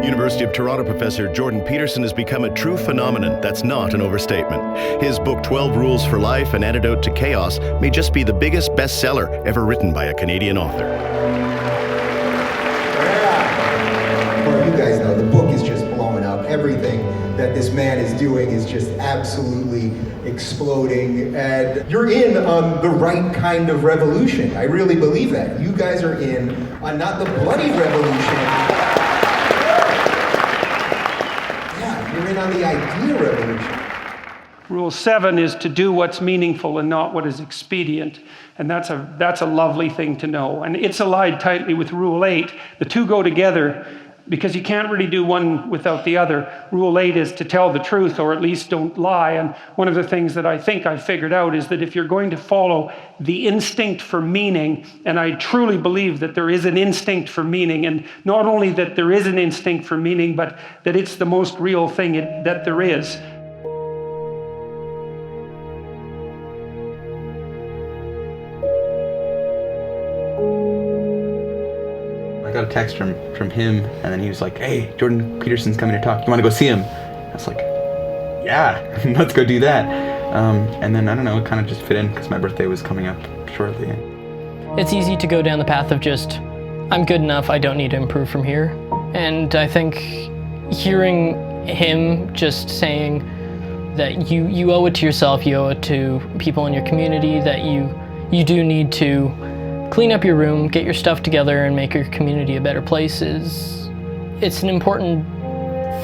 University of Toronto professor Jordan Peterson has become a true phenomenon. That's not an overstatement. His book 12 Rules for Life, An Antidote to Chaos may just be the biggest bestseller ever written by a Canadian author. Well, you guys know the book is just blowing up. Everything that this man is doing is just absolutely exploding, and you're in on the right kind of revolution. I really believe that. You guys are in on not the bloody revolution. You're in on the idea revolution. Rule 7 is to do what's meaningful and not what is expedient. And that's a lovely thing to know. And it's allied tightly with Rule 8. The two go together because you can't really do one without the other. Rule 8 is to tell the truth, or at least don't lie. And one of the things that I think I've figured out is that if you're going to follow the instinct for meaning, and I truly believe that there is an instinct for meaning, and not only that there is an instinct for meaning, but that it's the most real thing that there is. I got a text from him, and then he was like, hey, Jordan Peterson's coming to talk. You want to go see him? I was like, yeah, let's go do that. And then, I don't know, it kind of just fit in because my birthday was coming up shortly. It's easy to go down the path of just, I'm good enough, I don't need to improve from here. And I think hearing him just saying that you owe it to yourself, you owe it to people in your community, that you do need to clean up your room, get your stuff together, and make your community a better place it's an important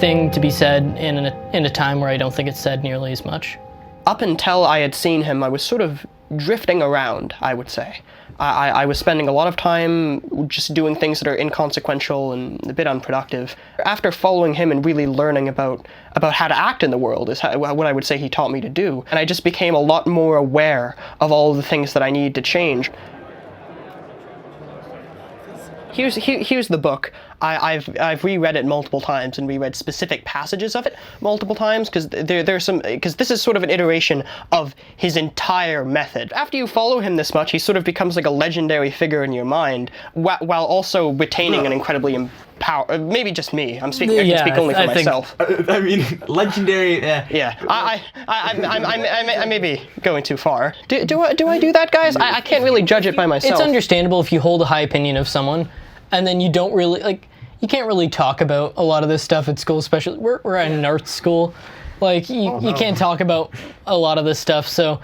thing to be said in a time where I don't think it's said nearly as much. Up until I had seen him, I was sort of drifting around, I would say. I was spending a lot of time just doing things that are inconsequential and a bit unproductive. After following him and really learning about how to act in the world is what I would say he taught me to do. And I just became a lot more aware of all the things that I need to change. Here's the book. I've reread it multiple times and reread specific passages of it multiple times because because this is sort of an iteration of his entire method. After you follow him this much, he sort of becomes like a legendary figure in your mind, while also retaining an incredibly maybe just me. I can speak only for myself. I mean, legendary. Yeah. I may be going too far. Do I do that, guys? I can't really judge it by myself. It's understandable if you hold a high opinion of someone, and then you don't really you can't really talk about a lot of this stuff at school, especially we're at an art school. You can't talk about a lot of this stuff. So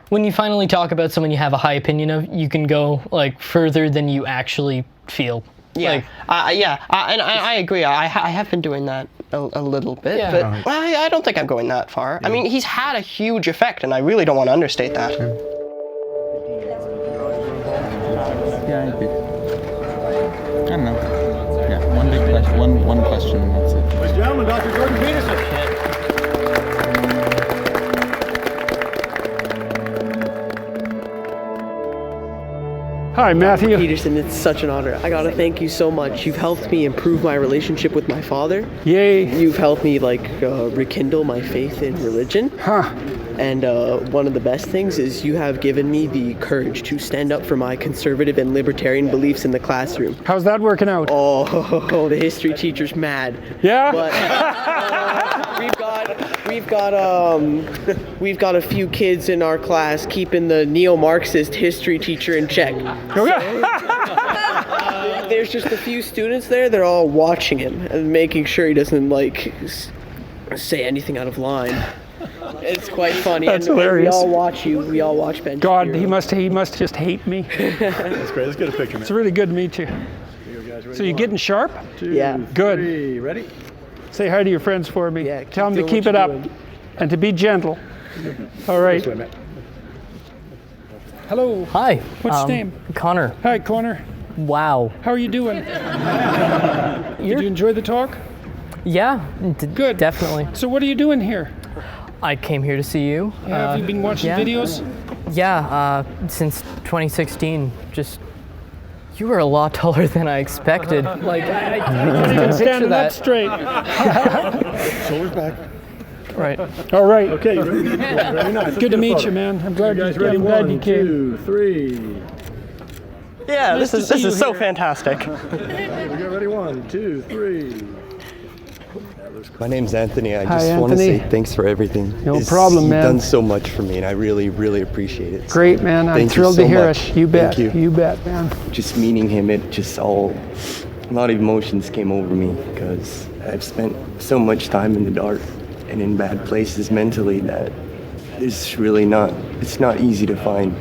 when you finally talk about someone you have a high opinion of, you can go further than you actually feel. Yeah, and I agree. I have been doing that a little bit, but I don't think I'm going that far. I mean, he's had a huge effect, and I really don't want to understate that. Yeah, I don't know. Yeah, one big question, one question, and that's it. Ladies and gentlemen, Dr. Jordan Peterson. Hi, Matthew. Peterson, it's such an honor. I gotta thank you so much. You've helped me improve my relationship with my father. Yay. You've helped me rekindle my faith in religion. Huh. And one of the best things is you have given me the courage to stand up for my conservative and libertarian beliefs in the classroom. How's that working out? Oh, the history teacher's mad. Yeah? But we've got a few kids in our class keeping the neo-Marxist history teacher in check. There's just a few students there. They're all watching him and making sure he doesn't say anything out of line. It's quite funny. That's hilarious. We all watch you. We all watch Ben. God, he must just hate me. That's great. Let's get a picture, man. It's really good to meet you. So you getting sharp? Yeah. Good. 3, ready? Say hi to your friends for me. Yeah, tell them to keep what it you're up doing. and to be gentle. All right. Hello. Hi. What's your name? Connor. Hi, Connor. Wow. How are you doing? Did you enjoy the talk? Yeah. Good. Definitely. So what are you doing here? I came here to see you. Have you been watching videos? Yeah, since 2016. You were a lot taller than I expected. I can't even picture that. Up straight. Shoulders back. Right. All right. Okay, ready? Very nice. Good to meet you, man. I'm glad you ready. I'm glad you 1, came. 2, 3. Yeah, Nice this to see is you so here. fantastic. We get ready. 1, 2, 3. My name's Anthony. I Hi, just want to Anthony. say thanks for everything. No problem, man. You've done so much for me, and I really, really appreciate it. Great, man. I'm Thank you thrilled so to hear much. it. You bet. Thank you. You bet, man. Just meeting him, a lot of emotions came over me because I've spent so much time in the dark and in bad places mentally that it's not easy to find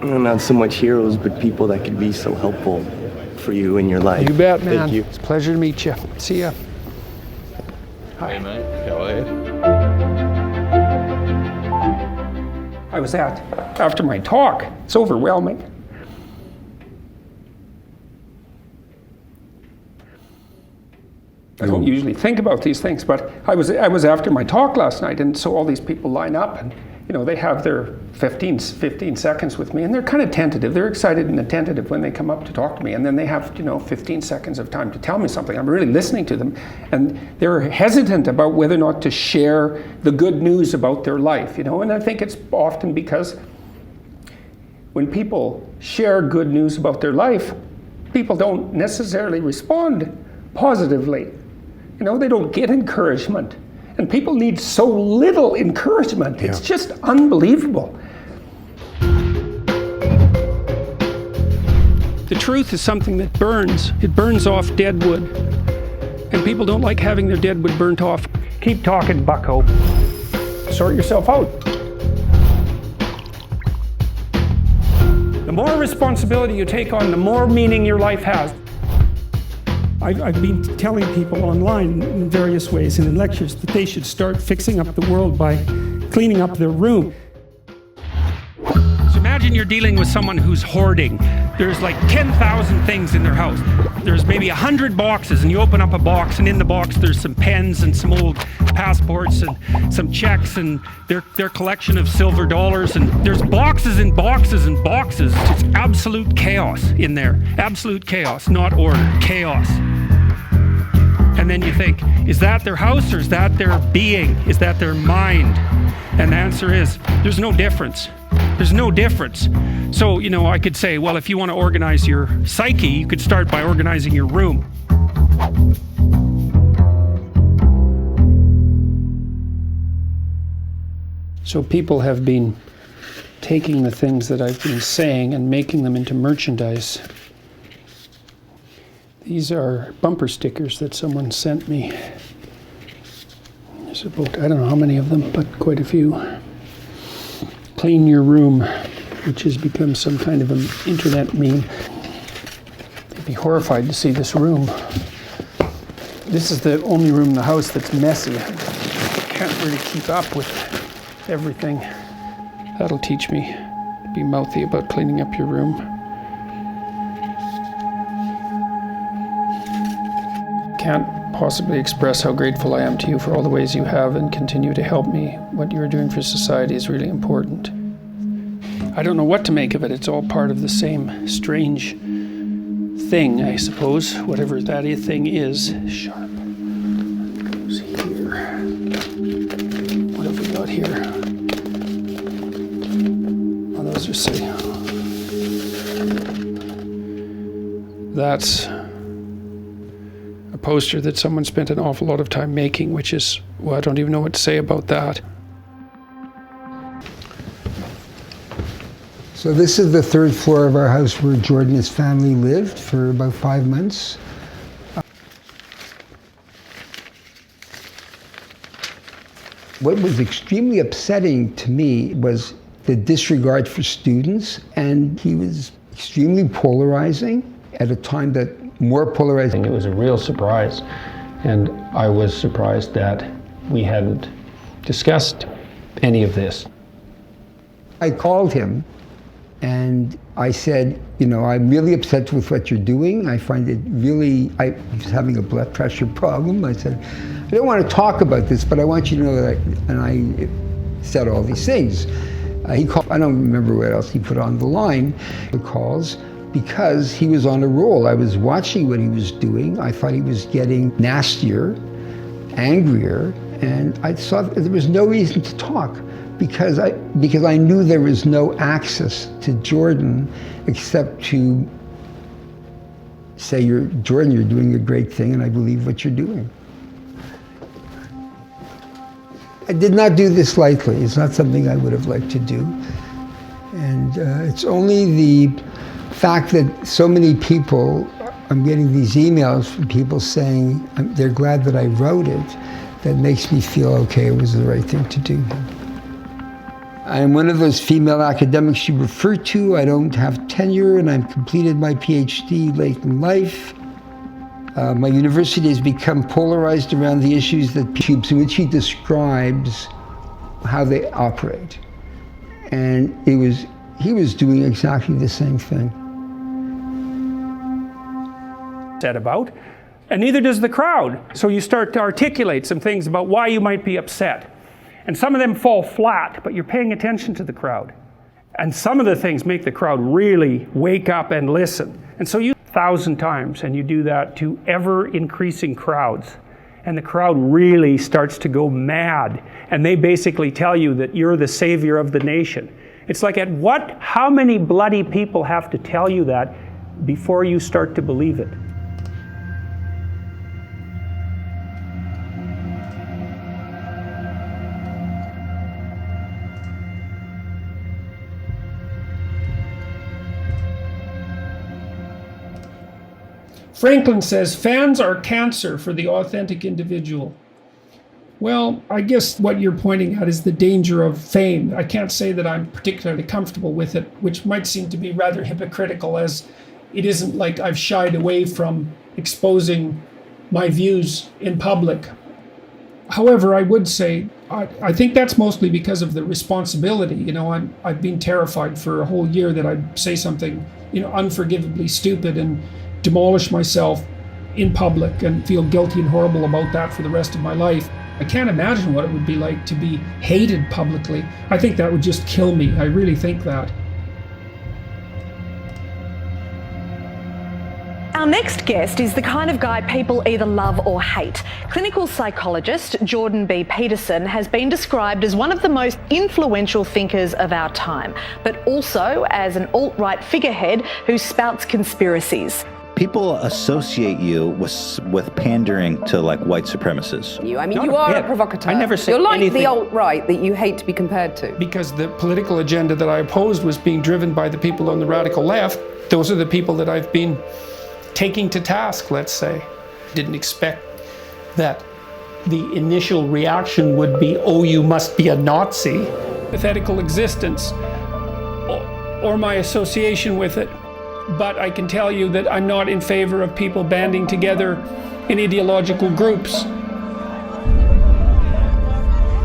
not so much heroes, but people that could be so helpful for you in your life. You bet, man. Thank you. It's a pleasure to meet you. See ya. Hi, mate. How are you? I was after my talk. It's overwhelming. I don't usually think about these things, but I was after my talk last night, and so all these people line up, and they have their 15 seconds with me, and they're kind of tentative. They're excited and attentive when they come up to talk to me, and then they have 15 seconds of time to tell me something. I'm really listening to them, and they're hesitant about whether or not to share the good news about their life, and I think it's often because when people share good news about their life, people don't necessarily respond positively. They don't get encouragement. And people need so little encouragement. It's just unbelievable. The truth is something that burns. It burns off dead wood. And people don't like having their dead wood burnt off. Keep talking, bucko. Sort yourself out. The more responsibility you take on, the more meaning your life has. I've been telling people online in various ways and in lectures that they should start fixing up the world by cleaning up their room. So imagine you're dealing with someone who's hoarding. There's like 10,000 things in their house. There's maybe 100 boxes, and you open up a box, and in the box there's some pens and some old passports and some checks and their collection of silver dollars, and there's boxes and boxes and boxes. It's absolute chaos in there. Absolute chaos, not order, chaos. And then you think, is that their house or is that their being? Is that their mind? And the answer is, there's no difference. There's no difference. So, you know, I could say, well, if you want to organize your psyche, you could start by organizing your room. So people have been taking the things that I've been saying and making them into merchandise. These are bumper stickers that someone sent me. There's about, I don't know how many of them, but quite a few. Clean your room, which has become some kind of an internet meme. You'd be horrified to see this room. This is the only room in the house that's messy. I can't really keep up with everything. That'll teach me to be mouthy about cleaning up your room. Can't possibly express how grateful I am to you for all the ways you have and continue to help me. What you're doing for society is really important. I don't know what to make of it. It's all part of the same strange thing, I suppose, whatever that thing is. Sharp. Goes here. What have we got here? Oh, those are silly. That's a poster that someone spent an awful lot of time making, which is, well, I don't even know what to say about that. So this is the third floor of our house where Jordan and his family lived for about 5 months. What was extremely upsetting to me was the disregard for students, and he was extremely polarizing at a time that more polarizing. It was a real surprise, and I was surprised that we hadn't discussed any of this. I called him and I said, you know, I'm really upset with what you're doing. I find it really, I was having a blood pressure problem. I said, I don't want to talk about this, but I want you to know that, and I said all these things. He called, I don't remember what else he put on the line, the calls, because he was on a roll. I was watching what he was doing. I thought he was getting nastier, angrier, and I saw that there was no reason to talk. Because I knew there was no access to Jordan except to say, Jordan, you're doing a great thing, and I believe what you're doing. I did not do this lightly. It's not something I would have liked to do. And it's only the fact that so many people, I'm getting these emails from people saying they're glad that I wrote it, that makes me feel, okay, it was the right thing to do. I'm one of those female academics you refer to. I don't have tenure, and I've completed my PhD late in life. My university has become polarized around the issues in which he describes how they operate. And he was doing exactly the same thing. Said about, and neither does the crowd. So you start to articulate some things about why you might be upset. And some of them fall flat, but you're paying attention to the crowd. And some of the things make the crowd really wake up and listen. And so you 1,000 times, and you do that to ever increasing crowds. And the crowd really starts to go mad. And they basically tell you that you're the savior of the nation. It's like, how many bloody people have to tell you that before you start to believe it? Franklin says, fans are cancer for the authentic individual. Well, I guess what you're pointing at is the danger of fame. I can't say that I'm particularly comfortable with it, which might seem to be rather hypocritical, as it isn't like I've shied away from exposing my views in public. However, I would say, I think that's mostly because of the responsibility. You know, I've been terrified for a whole year that I'd say something, unforgivably stupid and demolish myself in public and feel guilty and horrible about that for the rest of my life. I can't imagine what it would be like to be hated publicly. I think that would just kill me. I really think that. Our next guest is the kind of guy people either love or hate. Clinical psychologist Jordan B. Peterson has been described as one of the most influential thinkers of our time, but also as an alt-right figurehead who spouts conspiracies. People associate you with pandering to like white supremacists. You are a provocateur. I never said You're like anything. the alt-right that you hate to be compared to. Because the political agenda that I opposed was being driven by the people on the radical left. Those are the people that I've been taking to task, let's say. Didn't expect that the initial reaction would be, oh, you must be a Nazi. Pathetical existence or my association with it. But I can tell you that I'm not in favor of people banding together in ideological groups.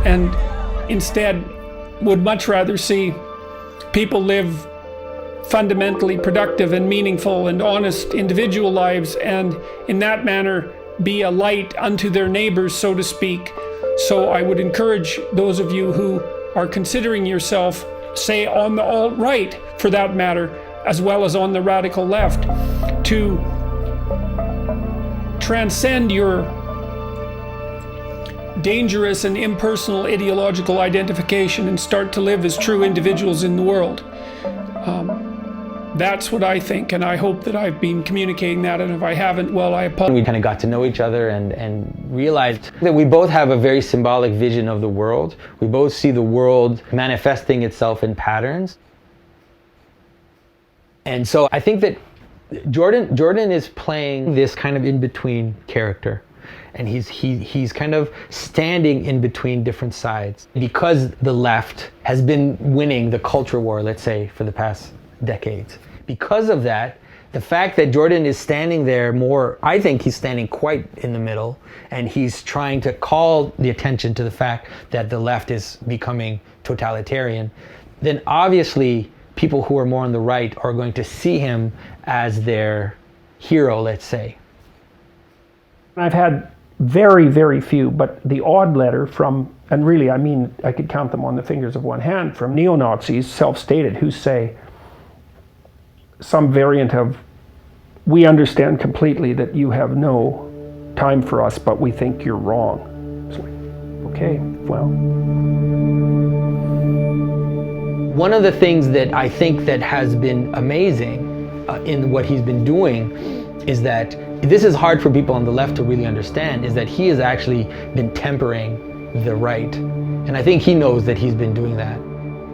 And instead would much rather see people live fundamentally productive and meaningful and honest individual lives, and in that manner be a light unto their neighbors, so to speak. So I would encourage those of you who are considering yourself, say on the alt-right for that matter, as well as on the radical left, to transcend your dangerous and impersonal ideological identification and start to live as true individuals in the world. That's what I think, and I hope that I've been communicating that, and if I haven't, well, I apologize. We kind of got to know each other and realized that we both have a very symbolic vision of the world. We both see the world manifesting itself in patterns. And so I think that Jordan is playing this kind of in-between character. And he's kind of standing in between different sides. Because the left has been winning the culture war, let's say, for the past decades. Because of that, the fact that Jordan is standing there more, I think he's standing quite in the middle, and he's trying to call the attention to the fact that the left is becoming totalitarian, then obviously people who are more on the right are going to see him as their hero, let's say. I've had very, very few, but the odd letter from, and really, I mean, I could count them on the fingers of one hand, from neo-Nazis, self-stated, who say some variant of, we understand completely that you have no time for us, but we think you're wrong. It's like, okay, well. One of the things that I think that has been amazing in what he's been doing is that this is hard for people on the left to really understand, is that he has actually been tempering the right. And I think he knows that he's been doing that.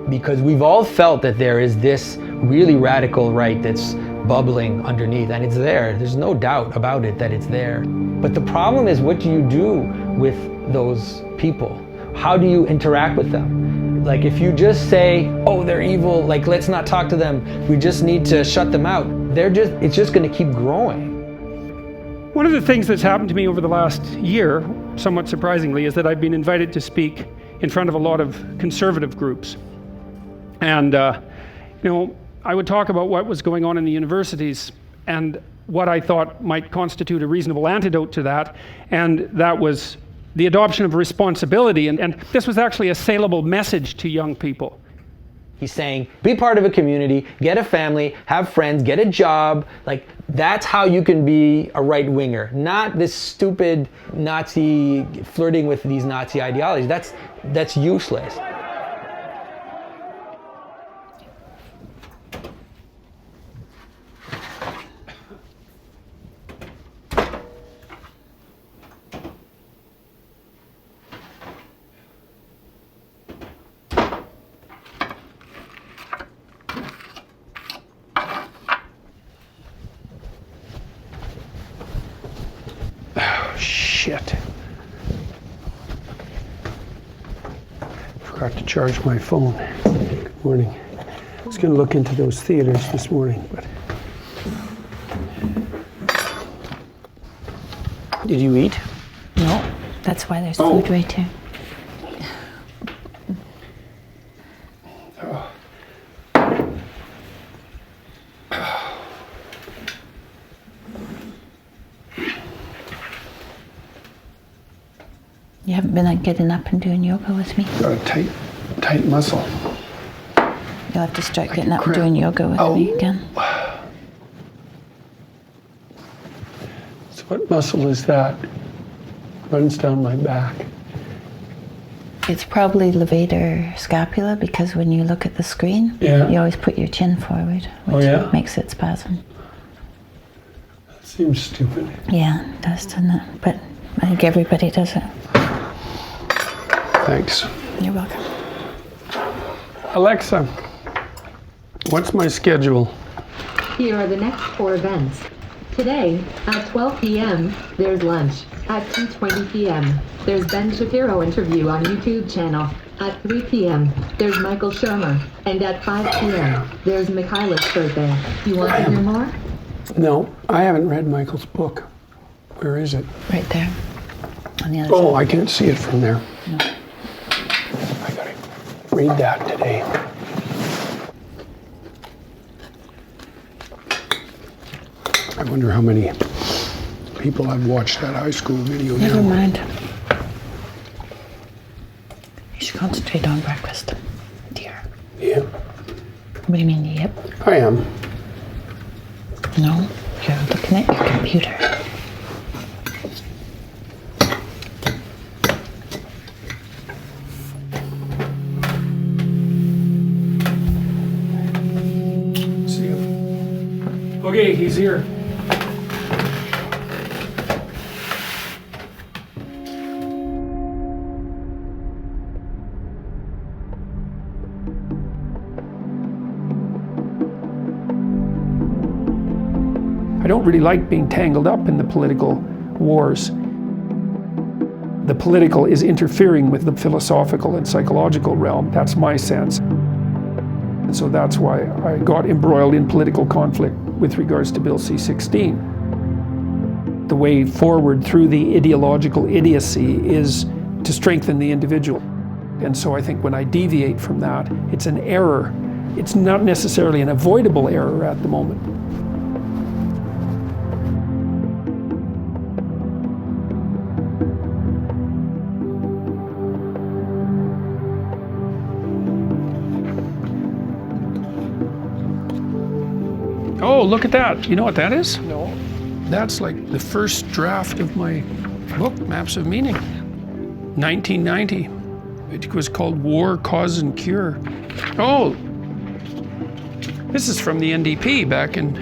Because we've all felt that there is this really radical right that's bubbling underneath, and it's there. There's no doubt about it that it's there. But the problem is, what do you do with those people? How do you interact with them? Like, if you just say, oh, they're evil, like, let's not talk to them, we just need to shut them out, it's just gonna keep growing. One of the things that's happened to me over the last year, somewhat surprisingly, is that I've been invited to speak in front of a lot of conservative groups. And, I would talk about what was going on in the universities and what I thought might constitute a reasonable antidote to that, and that was the adoption of responsibility. And this was actually a saleable message to young people. He's saying, be part of a community, get a family, have friends, get a job. Like, that's how you can be a right-winger, not this stupid Nazi flirting with these Nazi ideologies. That's useless. Shit. Forgot to charge my phone. Good morning. I was going to look into those theaters this morning, but. Did you eat? No, that's why there's food right here. You haven't been getting up and doing yoga with me? Got a tight muscle. You'll have to start getting up and doing yoga with me again. What muscle is that? Runs down my back. It's probably levator scapula, because when you look at the screen, you always put your chin forward, which makes it spasm. That seems stupid. Yeah, it does, doesn't it? But I think everybody does it. Thanks. You're welcome. Alexa, what's my schedule? Here are the next 4 events. Today, at 12 p.m., there's lunch. At 2:20 p.m., there's Ben Shapiro interview on YouTube channel. At 3 p.m., there's Michael Shermer. And at 5 p.m., there's Mikhaila's birthday. You want to hear more? No, I haven't read Michael's book. Where is it? Right there. On the other Oh, side. I can't see it from there. No. I gotta read that today. I wonder how many people have watched that high school video now. Never mind. You should concentrate on breakfast, dear. Yeah. What do you mean, yep? I am. No, you're looking at your computer. See him. Okay, he's here. I don't really like being tangled up in the political wars. The political is interfering with the philosophical and psychological realm. That's my sense. And so that's why I got embroiled in political conflict with regards to Bill C-16. The way forward through the ideological idiocy is to strengthen the individual. And so I think when I deviate from that, it's an error. It's not necessarily an avoidable error at the moment. Oh, look at that. You know what that is? No. That's like the first draft of my book, Maps of Meaning. 1990. It was called War, Cause, and Cure. Oh, this is from the NDP back in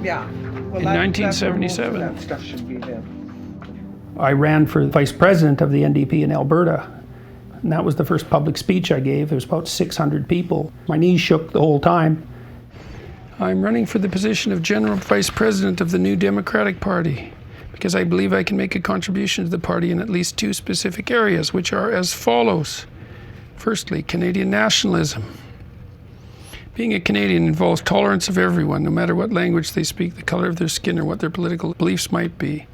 1977. That stuff should be there. I ran for vice president of the NDP in Alberta. And that was the first public speech I gave. There was about 600 people. My knees shook the whole time. I'm running for the position of General Vice President of the New Democratic Party because I believe I can make a contribution to the party in at least 2 specific areas, which are as follows. Firstly, Canadian nationalism. Being a Canadian involves tolerance of everyone, no matter what language they speak, the color of their skin, or what their political beliefs might be.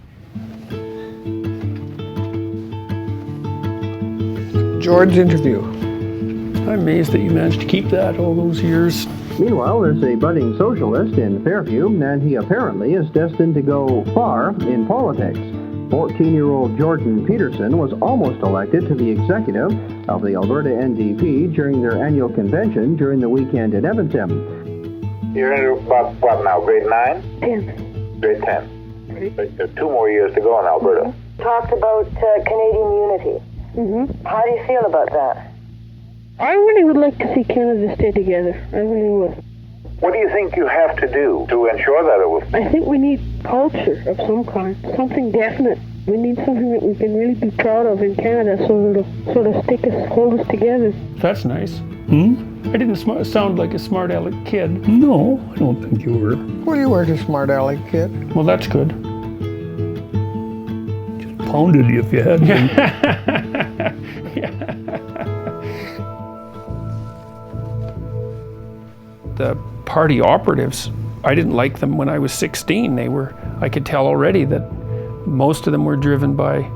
George's interview. I'm amazed that you managed to keep that all those years. Meanwhile, there's a budding socialist in Fairview, and he apparently is destined to go far in politics. 14-year-old Jordan Peterson was almost elected to the executive of the Alberta NDP during their annual convention during the weekend in Edmonton. You're in about, what now, grade 9? 10. Grade 10. There's 2 more years to go in Alberta. Talked about Canadian unity. How do you feel about that? I really would like to see Canada stay together. I really would. What do you think you have to do to ensure that it will? I think we need culture of some kind, something definite. We need something that we can really be proud of in Canada, so it'll sort of hold us together. That's nice. I didn't sound like a smart aleck kid. No, I don't think you were. Well, you weren't a smart aleck kid. Well, that's good. Just pounded you if you had to. The party operatives, I didn't like them when I was 16. I could tell already that most of them were driven by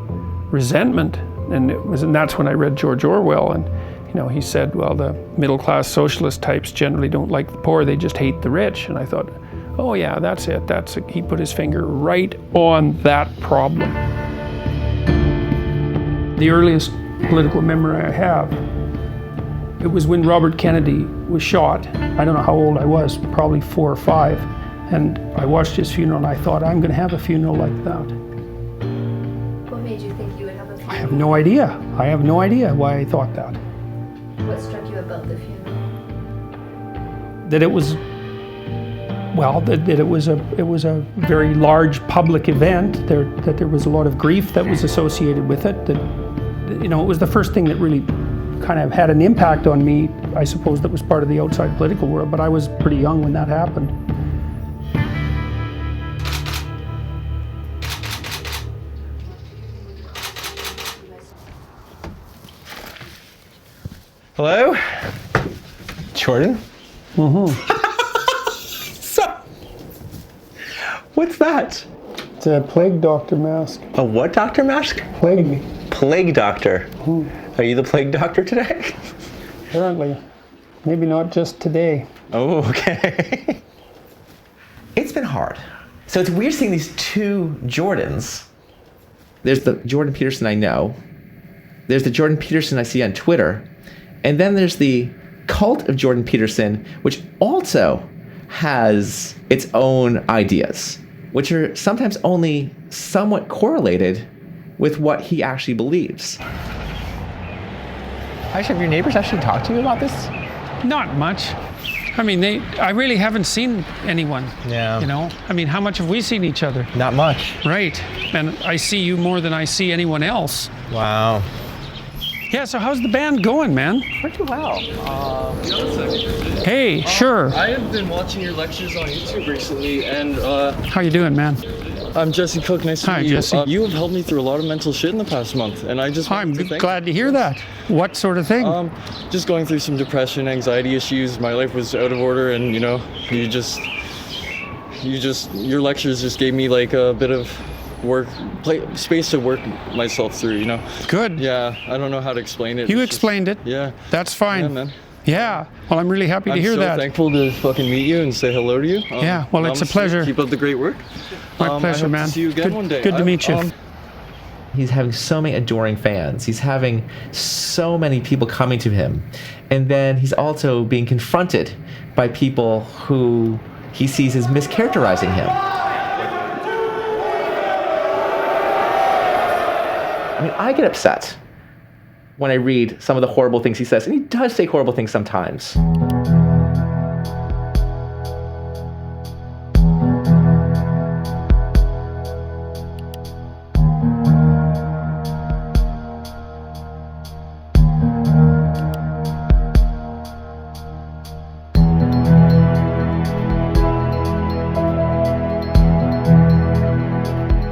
resentment. And that's when I read George Orwell. And, he said, well, the middle-class socialist types generally don't like the poor, they just hate the rich. And I thought, oh yeah, that's it. He put his finger right on that problem. The earliest political memory I have, it was when Robert Kennedy was shot. I don't know how old I was, probably 4 or 5. And I watched his funeral and I thought, I'm going to have a funeral like that. What made you think you would have a funeral? I have no idea. I have no idea why I thought that. What struck you about the funeral? That it was, well, that it was a very large public event, that there was a lot of grief that was associated with it, that, you know, it was the first thing that really kind of had an impact on me, I suppose, that was part of the outside political world, but I was pretty young when that happened. Hello? Jordan? What's that? It's a plague doctor mask. A what doctor mask? Plague. Plague doctor. Are you the plague doctor today? Apparently. Maybe not just today. Oh, okay. It's been hard. So it's weird seeing these two Jordans. There's the Jordan Peterson I know. There's the Jordan Peterson I see on Twitter. And then there's the cult of Jordan Peterson, which also has its own ideas, which are sometimes only somewhat correlated with what he actually believes. Actually, have your neighbors actually talked to you about this? Not much. I mean, I really haven't seen anyone. Yeah. You know? I mean, how much have we seen each other? Not much. Right. And I see you more than I see anyone else. Wow. Yeah, so how's the band going, man? Pretty well. Hey, sure. I have been watching your lectures on YouTube recently, and How you doing, man? I'm Jesse Cook. Nice to meet you. Jesse. You have helped me through a lot of mental shit in the past month, and I just I'm glad to hear that. What sort of thing? Just going through some depression, anxiety issues. My life was out of order, and your lectures just gave me like a bit of space to work myself through, you know. Good. Yeah, I don't know how to explain it. You explained it. Yeah. That's fine. Yeah, man. Yeah. Well, I'm really happy to hear that. I'm so thankful to fucking meet you and say hello to you. Yeah. Well, it's a pleasure. Keep up the great work. My pleasure, I hope man. to see you again one day. Good to meet you. He's having so many adoring fans. He's having so many people coming to him. And then he's also being confronted by people who he sees as mischaracterizing him. I mean, I get upset when I read some of the horrible things he says, and he does say horrible things sometimes.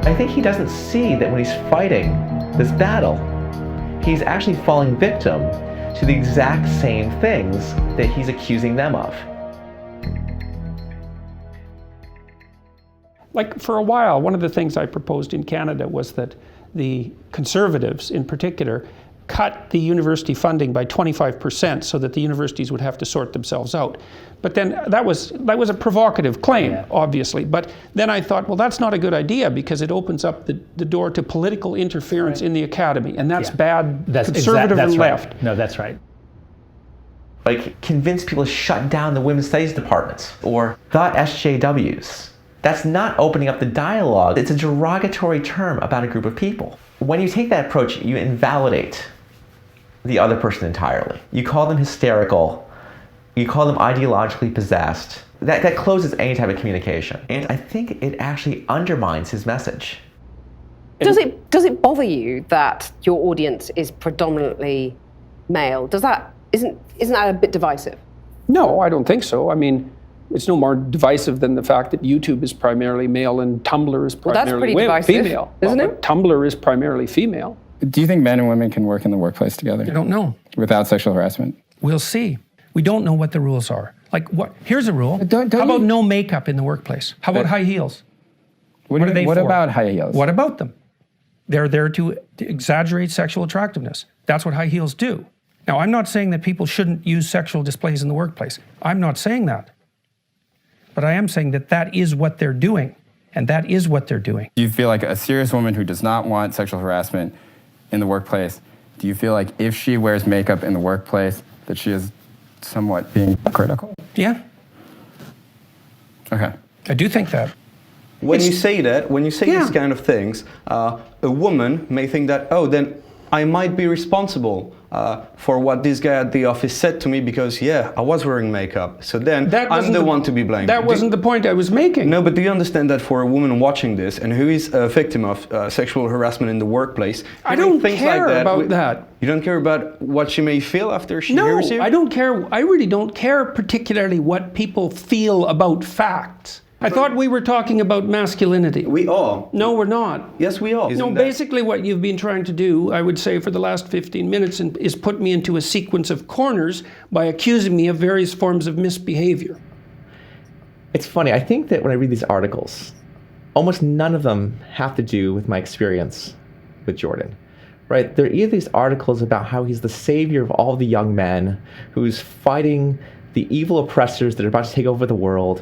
I think he doesn't see that when he's fighting this battle, he's actually falling victim to the exact same things that he's accusing them of. Like, for a while, one of the things I proposed in Canada was that the Conservatives, in particular, cut the university funding by 25% so that the universities would have to sort themselves out. But then that was a provocative claim, obviously. But then I thought, well, that's not a good idea because it opens up the door to political interference in the academy, and that's bad. That's conservative and left. Right. No, that's right. Like, convince people to shut down the women's studies departments or the SJWs. That's not opening up the dialogue. It's a derogatory term about a group of people. When you take that approach, you invalidate the other person entirely. You call them hysterical. You call them ideologically possessed. That closes any type of communication. And I think it actually undermines his message. Does it bother you that your audience is predominantly male? Isn't that a bit divisive? No, I don't think so. I mean, it's no more divisive than the fact that YouTube is primarily male and Tumblr is primarily female. Isn't it? Tumblr is primarily female. Do you think men and women can work in the workplace together? I don't know. Without sexual harassment? We'll see. We don't know what the rules are. Like, what? Here's a rule. How about no makeup in the workplace? How about high heels? What are they for? What about high heels? What about them? They're there to exaggerate sexual attractiveness. That's what high heels do. Now, I'm not saying that people shouldn't use sexual displays in the workplace. I'm not saying that. But I am saying that that is what they're doing. And that is what they're doing. Do you feel like a serious woman who does not want sexual harassment in the workplace, do you feel like if she wears makeup in the workplace, that she is somewhat being critical? Yeah. Okay. I do think that. When you say these kind of things, a woman may think that, oh, then I might be responsible for what this guy at the office said to me because, yeah, I was wearing makeup. So then I'm the one to be blamed. That wasn't the point I was making. No, but do you understand that for a woman watching this and who is a victim of sexual harassment in the workplace, I don't things care like that, about that. You don't care about what she may feel after she hears you? No, I don't care. I really don't care particularly what people feel about facts. I thought we were talking about masculinity. We are. No, we're not. Yes, we are. No, basically what you've been trying to do, I would say, for the last 15 minutes is put me into a sequence of corners by accusing me of various forms of misbehavior. It's funny. I think that when I read these articles, almost none of them have to do with my experience with Jordan. Right? There are either these articles about how he's the savior of all the young men, who's fighting the evil oppressors that are about to take over the world,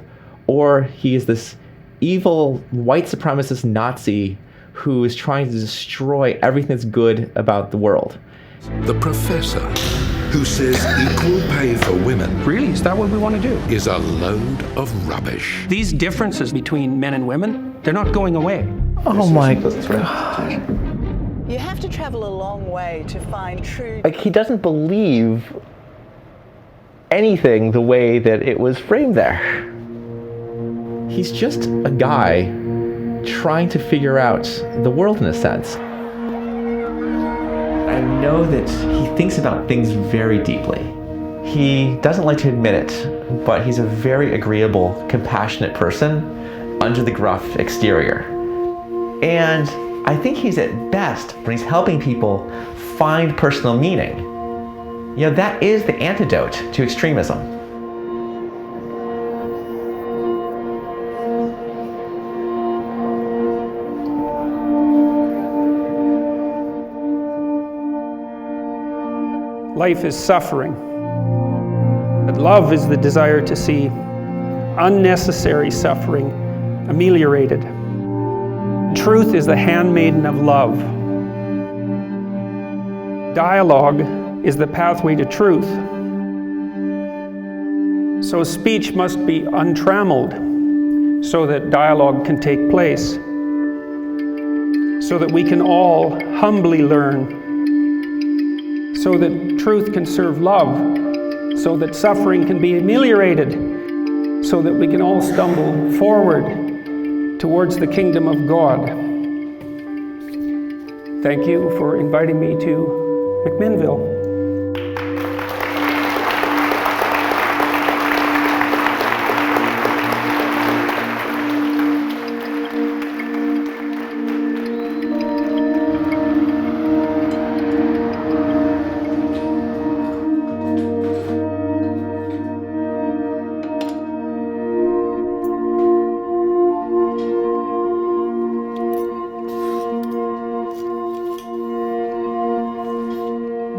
or he is this evil white supremacist Nazi who is trying to destroy everything that's good about the world. The professor, who says equal pay for women... Really? Is that what we want to do? ...is a load of rubbish. These differences between men and women, they're not going away. Oh my God. You have to travel a long way to find true... Like, he doesn't believe anything the way that it was framed there. He's just a guy trying to figure out the world in a sense. I know that he thinks about things very deeply. He doesn't like to admit it, but he's a very agreeable, compassionate person under the gruff exterior. And I think he's at best when he's helping people find personal meaning. You know, that is the antidote to extremism. Life is suffering. But love is the desire to see unnecessary suffering ameliorated. Truth is the handmaiden of love. Dialogue is the pathway to truth. So speech must be untrammeled so that dialogue can take place, so that we can all humbly learn, so that truth can serve love, so that suffering can be ameliorated, so that we can all stumble forward towards the kingdom of God. Thank you for inviting me to McMinnville.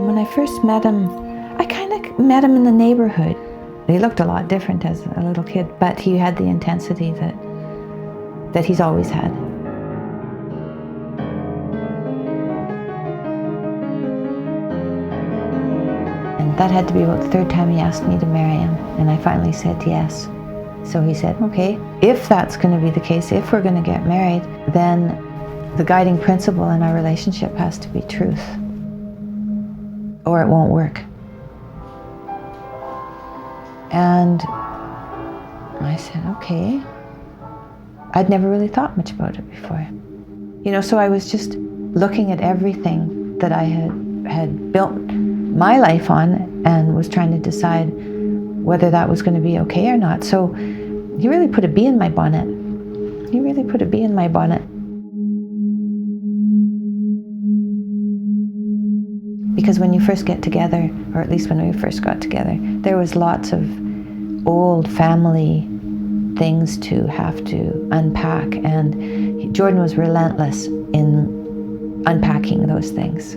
When I first met him, I kind of met him in the neighborhood. He looked a lot different as a little kid, but he had the intensity that he's always had. And that had to be about the third time he asked me to marry him, and I finally said yes. So he said, okay, if that's going to be the case, if we're going to get married, then the guiding principle in our relationship has to be truth, or it won't work. And I said, okay. I'd never really thought much about it before. You know, so I was just looking at everything that I had built my life on and was trying to decide whether that was going to be okay or not. So he really put a bee in my bonnet. He really put a bee in my bonnet. Because when you first get together, or at least when we first got together, there was lots of old family things to have to unpack, and Jordan was relentless in unpacking those things.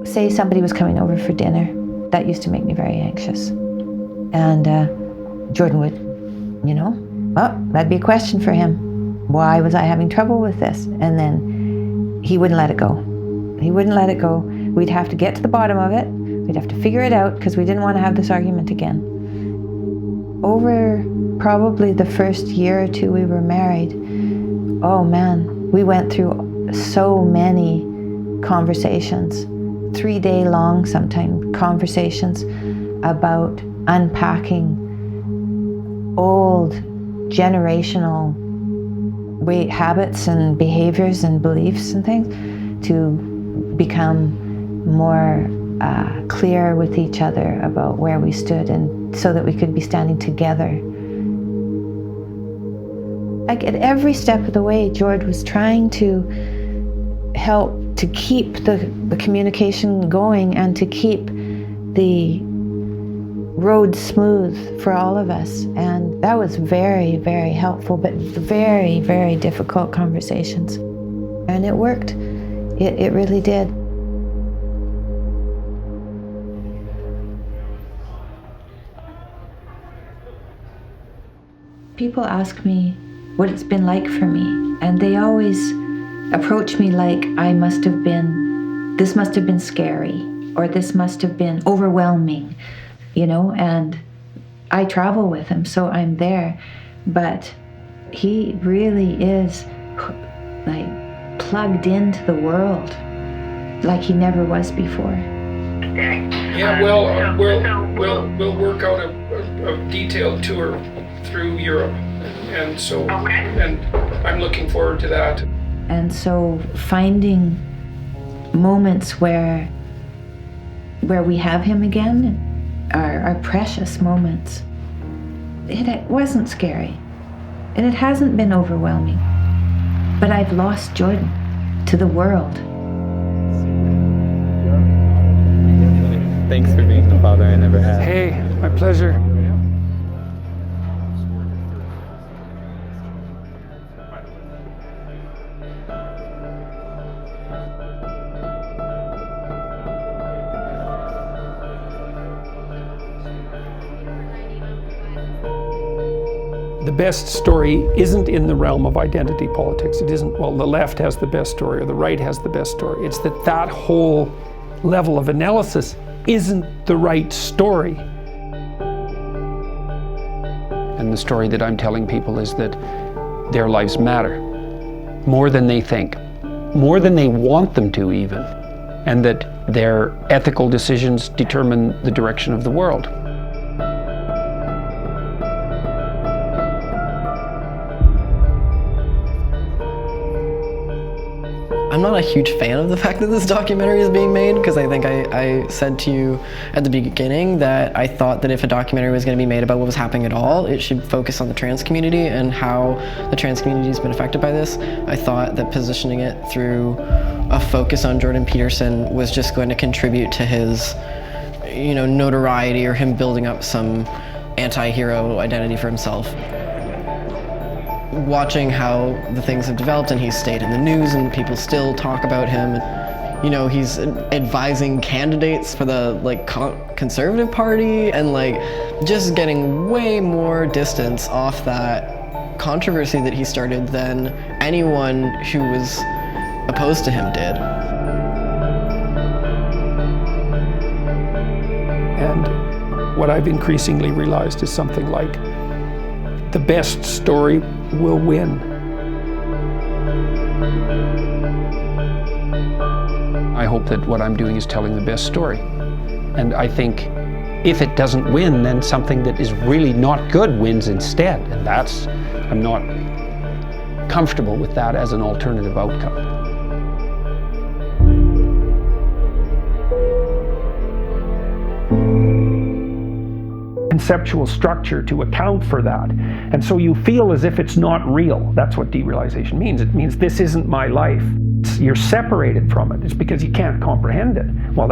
Say somebody was coming over for dinner, that used to make me very anxious. And Jordan would, you know, well, that'd be a question for him. Why was I having trouble with this? And then he wouldn't let it go. He wouldn't let it go. We'd have to get to the bottom of it. We'd have to figure it out because we didn't want to have this argument again. Over probably the first year or two we were married, oh man, we went through so many conversations, 3-day long sometimes conversations about unpacking old generational habits and behaviors and beliefs and things to become more clear with each other about where we stood, and so that we could be standing together. Like at every step of the way, George was trying to help to keep the communication going and to keep the road smooth for all of us. And that was very, very helpful, but very, very difficult conversations. And it worked. It really did. People ask me what it's been like for me, and they always approach me like this must have been scary, or this must have been overwhelming, and I travel with him, so I'm there, but he really is like plugged into the world like he never was before. Yeah, well, we'll work out a detailed tour through Europe, and so and I'm looking forward to that. And so finding moments where we have him again are precious moments. It wasn't scary, and it hasn't been overwhelming, but I've lost Jordan to the world. Thanks for being the father I never had. Hey, my pleasure. The best story isn't in the realm of identity politics. It isn't, well, the left has the best story or the right has the best story. It's that whole level of analysis isn't the right story. And the story that I'm telling people is that their lives matter more than they think, more than they want them to even, and that their ethical decisions determine the direction of the world. I'm not a huge fan of the fact that this documentary is being made, because I think I said to you at the beginning that I thought that if a documentary was going to be made about what was happening at all, it should focus on the trans community and how the trans community has been affected by this. I thought that positioning it through a focus on Jordan Peterson was just going to contribute to his, notoriety, or him building up some anti-hero identity for himself. Watching how the things have developed, and he's stayed in the news and people still talk about him. He's advising candidates for the conservative party, and just getting way more distance off that controversy that he started than anyone who was opposed to him did. And what I've increasingly realized is something like the best story will win. I hope that what I'm doing is telling the best story. And I think if it doesn't win, then something that is really not good wins instead. And I'm not comfortable with that as an alternative outcome. Conceptual structure to account for that. And so you feel as if it's not real. That's what derealization means. It means this isn't my life. You're separated from it. It's because you can't comprehend it. Well,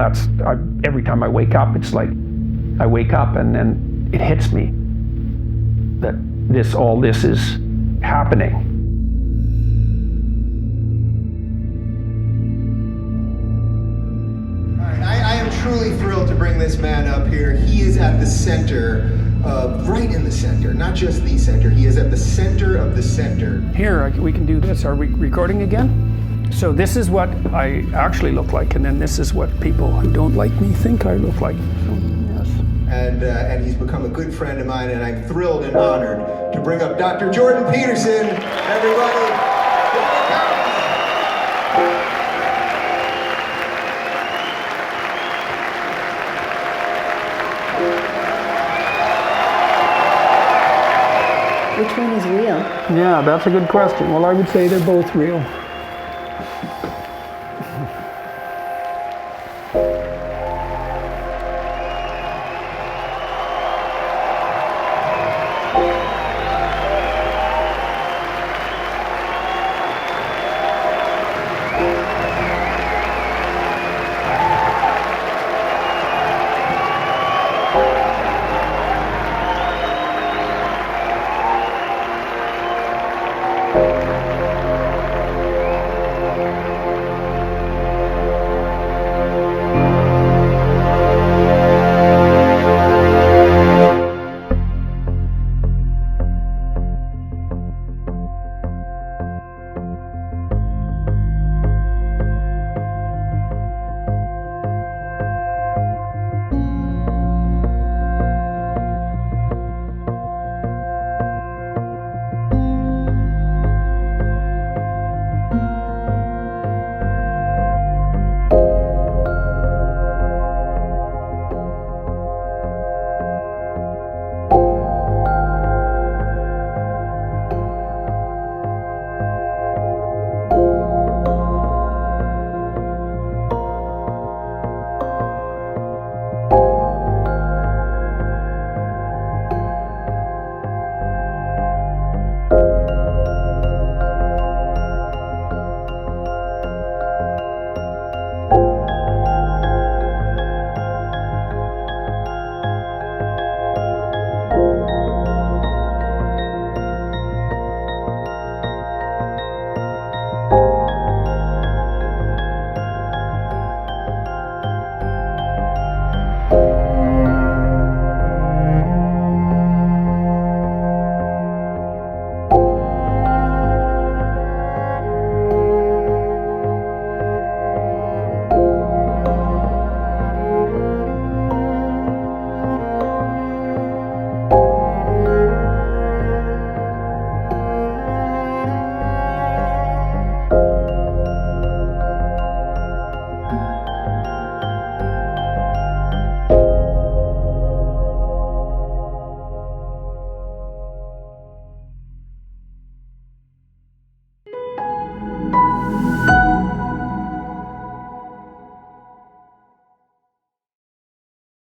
every time I wake up, it's like I wake up and then it hits me that all this is happening. I am truly thrilled to bring this man up here. He is at the center right in the center, not just the center. He is at the center of the center. Here, we can do this. Are we recording again? So this is what I actually look like, and then this is what people who don't like me think I look like. So, yes. and he's become a good friend of mine, and I'm thrilled and honored to bring up Dr. Jordan Peterson, everybody. Which one is real? Yeah, that's a good question. Well, I would say they're both real.